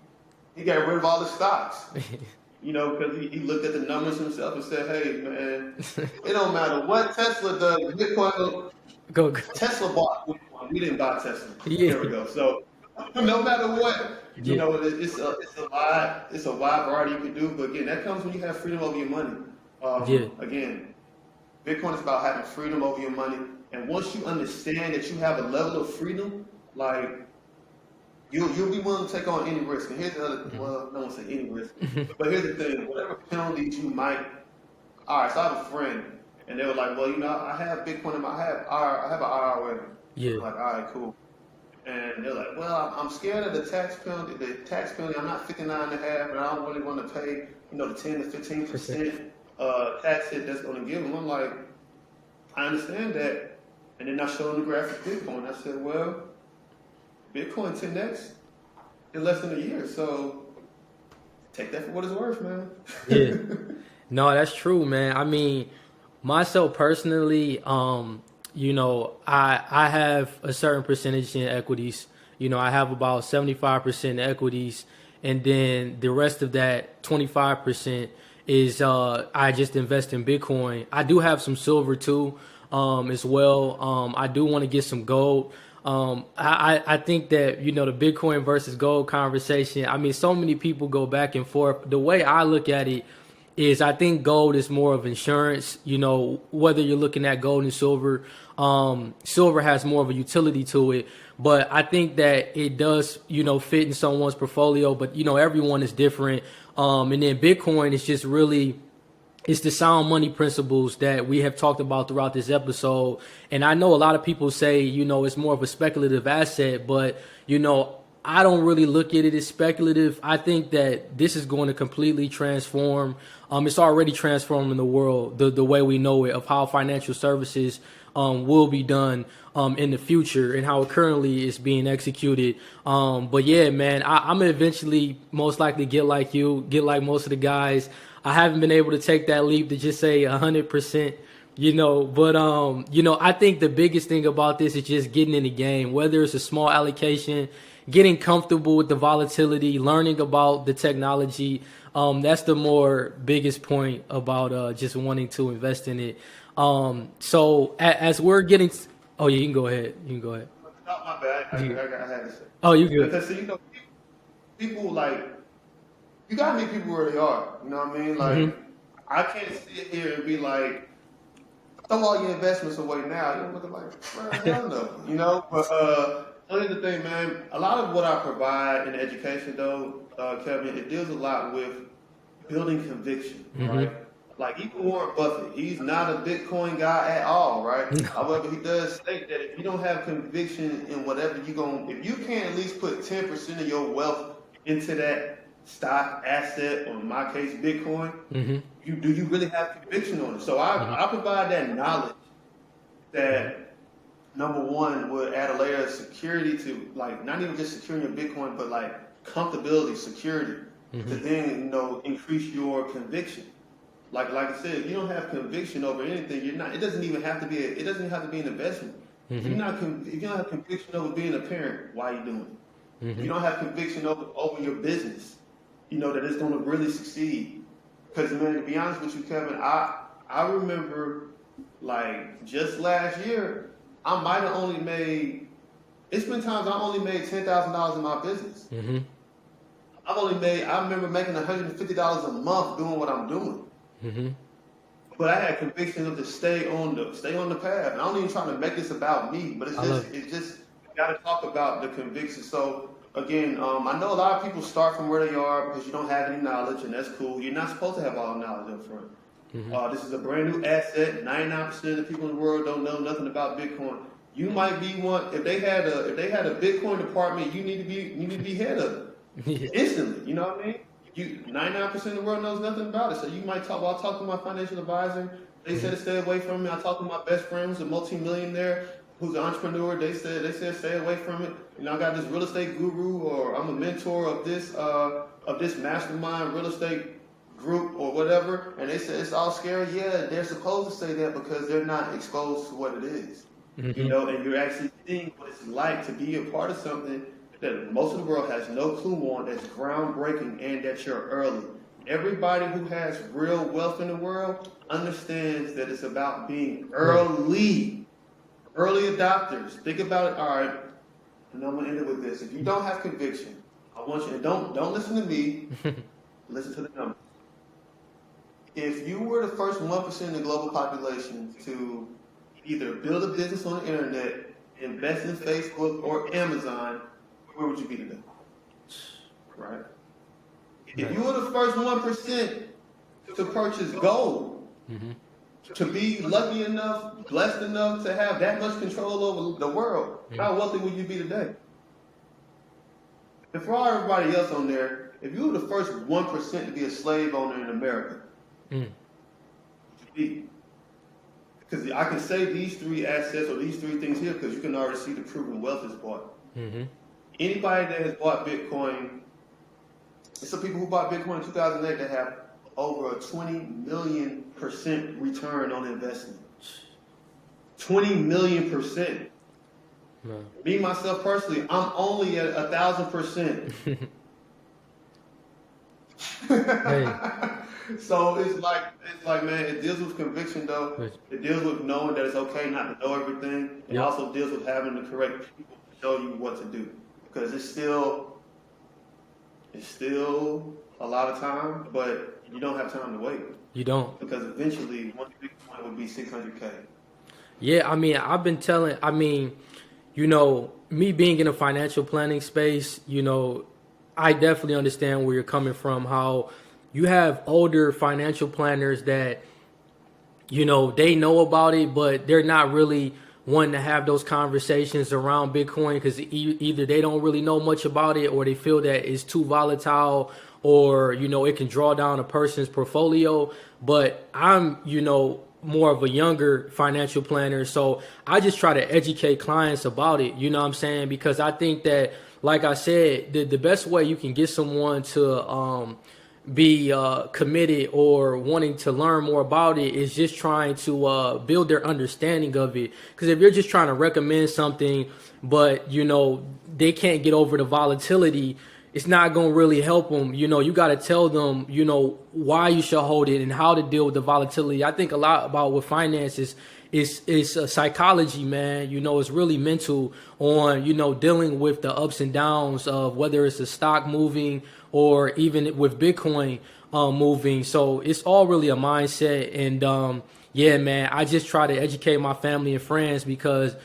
got rid of all the stocks, because he looked at the numbers himself and said, hey, man, it don't matter what Tesla does, Bitcoin, Go. Tesla bought Bitcoin. We didn't buy Tesla. There we go. So, no matter what, it's a wide variety you can do. But again, that comes when you have freedom over your money. Again, Bitcoin is about having freedom over your money. And once you understand that you have a level of freedom, you'll be willing to take on any risk. And here's the other, well, I don't want to say any risk, but here's the thing: whatever penalties you might. All right, so I have a friend, and they were like, well, I have Bitcoin I have an IRA. I'm like, all right, cool. And they're like, well, I'm scared of the tax penalty. I'm not 59 and a half, and I don't really want to pay, the 10 to 15% tax hit that's going to give them. I'm like, I understand that. And then I showed them the graphic Bitcoin. I said, well, Bitcoin 10x in less than a year. So take that for what it's worth, man. No, that's true, man. I mean, myself personally, I have a certain percentage in equities. I have about 75% in equities, and then the rest of that 25% is I just invest in Bitcoin. I do have some silver too, as well. I do want to get some gold. I think that, the Bitcoin versus gold conversation, I mean, so many people go back and forth. The way I look at it is I think gold is more of insurance, whether you're looking at gold and silver. Silver has more of a utility to it, but I think that it does, fit in someone's portfolio, but, everyone is different. And then Bitcoin is just really, it's the sound money principles that we have talked about throughout this episode. And I know a lot of people say, it's more of a speculative asset, but, I don't really look at it as speculative. I think that this is going to completely transform. It's already transforming the world, the way we know it, of how financial services will be done in the future and how it currently is being executed. But yeah, man, I'm gonna eventually most likely get like you, get like most of the guys. I haven't been able to take that leap to just say 100% I think the biggest thing about this is just getting in the game, whether it's a small allocation, getting comfortable with the volatility, learning about the technology. That's the more biggest point about just wanting to invest in it. As we're getting, oh yeah, you can go ahead. You can go ahead. Not my bad. I had to say. Oh, you good? Because see, people like you gotta meet people where they are. You know what I mean? Like I can't sit here and be like, throw all your investments away now. You know, looking like, hell no. But here's the thing, man. A lot of what I provide in education, though, Kevin, it deals a lot with building conviction, right? Like even Warren Buffett, he's not a Bitcoin guy at all, right? However, he does state that if you don't have conviction in whatever if you can't at least put 10% of your wealth into that stock asset, or in my case, Bitcoin, do you really have conviction on it? So I provide that knowledge that number one would add a layer of security to, like, not even just securing your Bitcoin, but like comfortability, security, to then increase your conviction. Like I said, if you don't have conviction over anything, you're not. It doesn't even have to be. It doesn't even have to be an investment. If you don't have conviction over being a parent, why are you doing it? If you don't have conviction over your business, that it's going to really succeed. Because, man, to be honest with you, Kevin, I remember, like, just last year, I might have only made. It's been times I only made $10,000 in my business. I remember making $150 a month doing what I'm doing. But I had conviction of to stay on the path. And I don't even try to make this about me, but it's just got to talk about the conviction. So again, I know a lot of people start from where they are because you don't have any knowledge, and that's cool. You're not supposed to have all the knowledge up front. This is a brand new asset. 99% of the people in the world don't know nothing about Bitcoin. You might be one. If they had a Bitcoin department, you need to be head of it instantly. You know what I mean? 99% of the world knows nothing about it. So you might talk. Well, I talked to my financial advisor. They said to stay away from it. I talked to my best friend, who's a multi-millionaire, who's an entrepreneur. They said stay away from it. I got this real estate guru, or I'm a mentor of this mastermind real estate group or whatever. And they said it's all scary. Yeah, they're supposed to say that because they're not exposed to what it is. And you're actually seeing what it's like to be a part of something that most of the world has no clue on, that's groundbreaking, and that you're early. Everybody who has real wealth in the world understands that it's about being early adopters. Think about it. All right, and I'm gonna end it with this. If you don't have conviction, I want you to don't listen to me. Listen to the numbers. If you were the first 1% of the global population to either build a business on the internet, invest in Facebook or Amazon, where would you be today? Right? If you were the first 1% to purchase gold, to be lucky enough, blessed enough to have that much control over the world, how wealthy would you be today? And for all everybody else on there, if you were the first 1% to be a slave owner in America, would you be? Because I can say these three assets or these three things here because you can already see the proven wealth is bought. Anybody that has bought Bitcoin, there's some people who bought Bitcoin in 2008 that have over a 20 million% return on investment. 20 million%. Me, myself personally, I'm only at 1,000%. So it's like, man, it deals with conviction though. It deals with knowing that it's okay not to know everything. It also deals with having the correct people to show you what to do. Because it's still a lot of time, but you don't have time to wait. You don't. Because eventually, one Bitcoin would be 600K. Yeah, I mean, me being in a financial planning space, I definitely understand where you're coming from, how you have older financial planners that, they know about it, but they're not really wanting to have those conversations around Bitcoin because either they don't really know much about it, or they feel that it's too volatile, or, it can draw down a person's portfolio. But I'm, more of a younger financial planner. So I just try to educate clients about it. You know what I'm saying? Because I think that, like I said, the best way you can get someone to, be committed or wanting to learn more about it is just trying to build their understanding of it. Because if you're just trying to recommend something, but they can't get over the volatility, it's not going to really help them. You got to tell them, why you should hold it and how to deal with the volatility. I think a lot about with finances is psychology, man. It's really mental on, dealing with the ups and downs of whether it's a stock moving or even with Bitcoin moving. So it's all really a mindset. And yeah, man, I just try to educate my family and friends because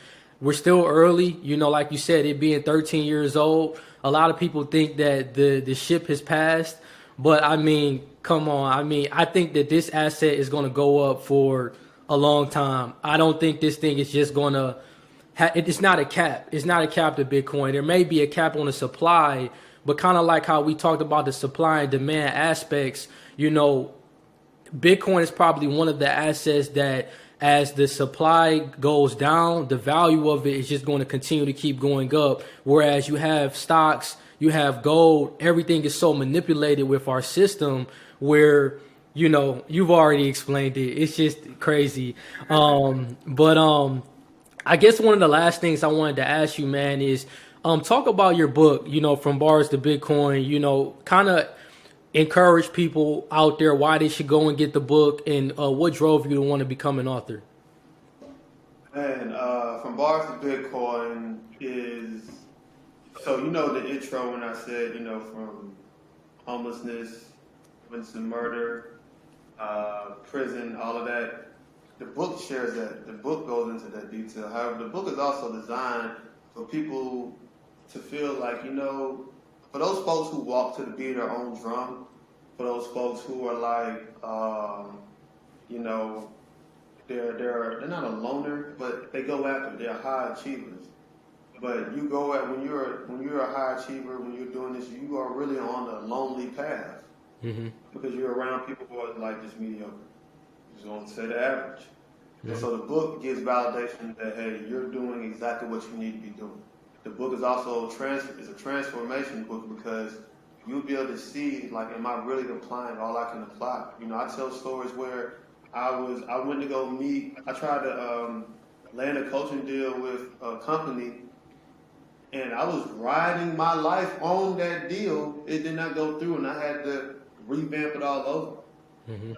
we're still early. Like you said, it being 13 years old, a lot of people think that the ship has passed. But I mean, come on. I mean, I think that this asset is going to go up for a long time. I don't think this thing is just going to it's not a cap. It's not a cap to Bitcoin. There may be a cap on the supply, but kind of like how we talked about the supply and demand aspects, Bitcoin is probably one of the assets that as the supply goes down, the value of it is just going to continue to keep going up. Whereas you have stocks, you have gold, everything is so manipulated with our system where, you've already explained it. It's just crazy. But I guess one of the last things I wanted to ask you, man, is talk about your book, From Bars to Bitcoin, kind of encourage people out there why they should go and get the book and what drove you to want to become an author. Man, From Bars to Bitcoin is, so the intro when I said, from homelessness, went to murder, prison, all of that. The book shares that. The book goes into that detail. However, the book is also designed for people to feel like, for those folks who walk to the beat of their own drum, for those folks who are like, they're not a loner, but they go after. They're high achievers. But you go at when you're a high achiever, when you're doing this, you are really on a lonely path because you're around people who are like just mediocre. Just going to say the average. And so the book gives validation that, hey, you're doing exactly what you need to be doing. The book is also is a transformation book because you'll be able to see, like, am I really applying all I can apply? I tell stories where I went to go meet, I tried to land a coaching deal with a company, and I was riding my life on that deal. It did not go through, and I had to revamp it all over.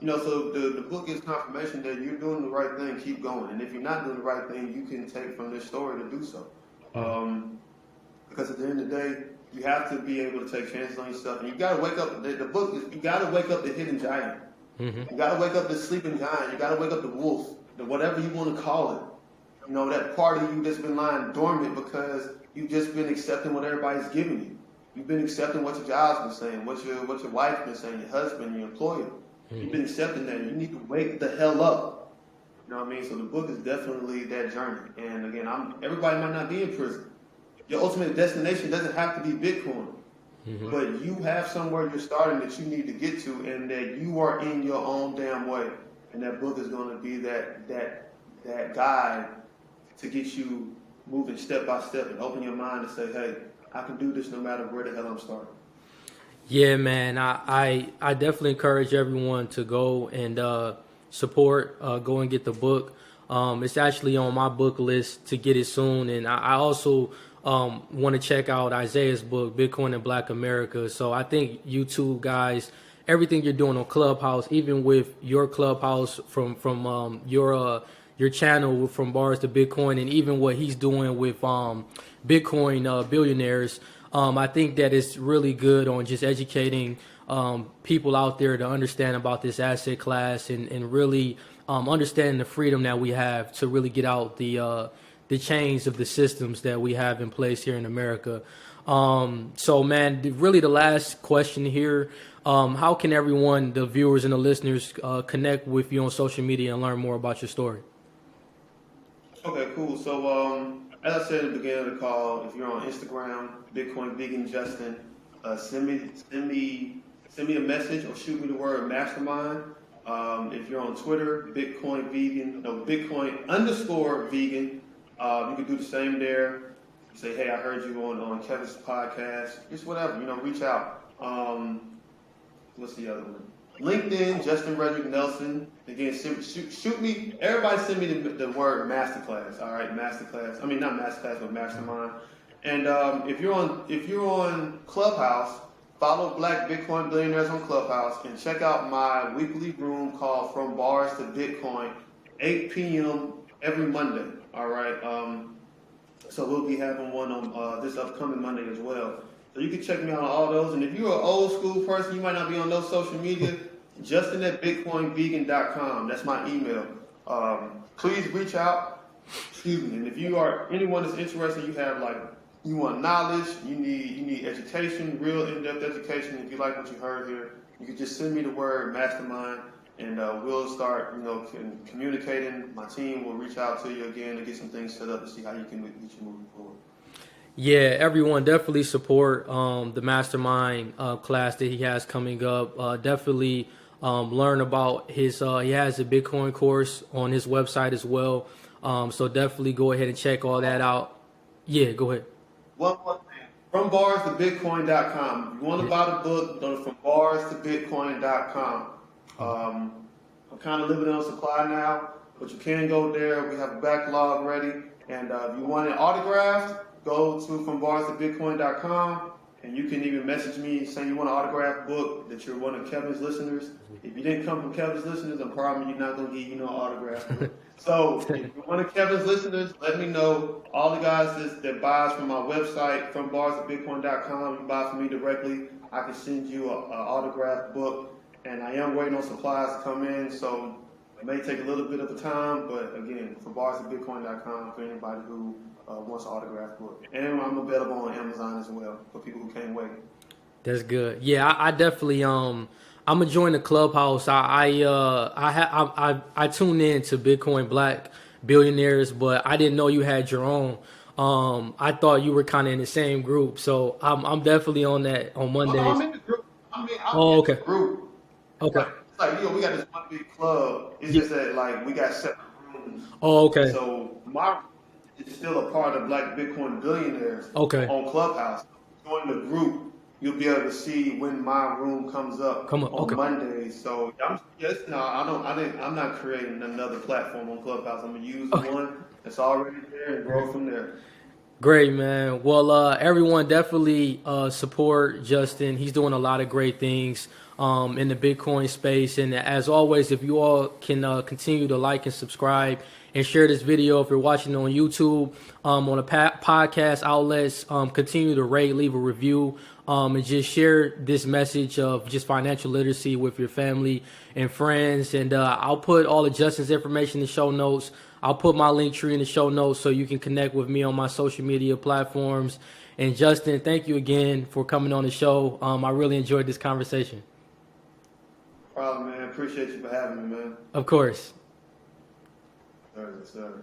So the book is confirmation that you're doing the right thing, keep going. And if you're not doing the right thing, you can take from this story to do so. Because at the end of the day, you have to be able to take chances on yourself. And you got to wake up, the book is, you got to wake up the hidden giant. You got to wake up the sleeping giant. You got to wake up the wolf, whatever you want to call it. That part of you that's been lying dormant because you've just been accepting what everybody's giving you. You've been accepting what your job's been saying, what your wife's been saying, your husband, your employer. You've been accepting that. You need to wake the hell up. You know what I mean? So the book is definitely that journey. And again, everybody might not be in prison. Your ultimate destination doesn't have to be Bitcoin. But you have somewhere you're starting that you need to get to, and that you are in your own damn way. And that book is going to be that guide to get you moving step by step and open your mind to say, hey, I can do this no matter where the hell I'm starting. Yeah, man, I definitely encourage everyone to go and support, go and get the book. It's actually on my book list to get it soon. And I also want to check out Isaiah's book, Bitcoin and Black America. So I think you two guys, everything you're doing on Clubhouse, even with your Clubhouse from your channel From Bars to Bitcoin, and even what he's doing with Bitcoin billionaires, I think that it's really good on just educating people out there to understand about this asset class and really understanding the freedom that we have to really get out the chains of the systems that we have in place here in America. So, man, really the last question here, how can everyone, the viewers and the listeners, connect with you on social media and learn more about your story? Okay, cool. So, as I said at the beginning of the call, if you're on Instagram, Bitcoin Vegan Justin, send me a message or shoot me the word mastermind. If you're on Twitter, Bitcoin _vegan. You can do the same there. Say, hey, I heard you on Kevin's podcast. Just whatever, reach out. what's the other one? LinkedIn, Justin Rhedrick Nelson. Again, shoot me. Everybody send me the word masterclass. All right, masterclass. I mean, not masterclass, but mastermind. And if you're on Clubhouse, follow Black Bitcoin Billionaires on Clubhouse and check out my weekly room called From Bars to Bitcoin, 8 p.m. every Monday. All right. So we'll be having one on this upcoming Monday as well. So you can check me out on all those. And if you're an old school person, you might not be on those social media, Justin at bitcoinvegan.com. That's my email. Please reach out. Excuse me. And if you are anyone that's interested, you want knowledge, you need education, real in-depth education. If you like what you heard here, you can just send me the word mastermind, and we'll start communicating. My team will reach out to you again to get some things set up to see how you can get you moving forward. Yeah, everyone definitely support the mastermind class that he has coming up. Definitely learn about his. He has a Bitcoin course on his website as well. So definitely go ahead and check all that out. Yeah, go ahead. One more thing. From bars to bitcoin.com. If you want to buy the book, go to from bars to bitcoin.com. I'm kind of limited on supply now, but you can go there. We have a backlog ready. And if you want it autographed, go to frombarstobitcoin.com, and you can even message me saying you want an autographed book, that you're one of Kevin's listeners. If you didn't come from Kevin's listeners, I'm probably not going to give you no autograph. So if you're one of Kevin's listeners, let me know. All the guys that buys from my website, frombarstobitcoin.com, you buy from me directly, I can send you an autographed book. And I am waiting on supplies to come in, so it may take a little bit of a time, but again, frombarstobitcoin.com for anybody who wants an autographed book. And I'm available on Amazon as well for people who can't wait. That's good. Yeah, I definitely I'm gonna join the Clubhouse. I tune in to Bitcoin Black Billionaires, but I didn't know you had your own. I thought you were kind of in the same group, so I'm definitely on that on Mondays. I'm in the group. I'm Oh, in okay. the group. Okay. It's like we got this one big club. It's just that we got separate rooms. Oh, okay. So my room is still a part of Black Bitcoin Billionaires. Okay. On Clubhouse. Join the group. You'll be able to see when my room comes up on Okay. Mondays. So I'm not creating another platform on Clubhouse. I'm gonna use the one that's already there and grow from there. Great, man. Well, everyone definitely support Justin. He's doing a lot of great things in the Bitcoin space. And as always, if you all can continue to like and subscribe and share this video if you're watching on YouTube, on the podcast outlets, continue to rate, leave a review, and just share this message of just financial literacy with your family and friends. And I'll put all of Justin's information in the show notes. I'll put my link tree in the show notes so you can connect with me on my social media platforms. And Justin, thank you again for coming on the show. I really enjoyed this conversation. No problem, man. Appreciate you for having me, man. Of course. Sir.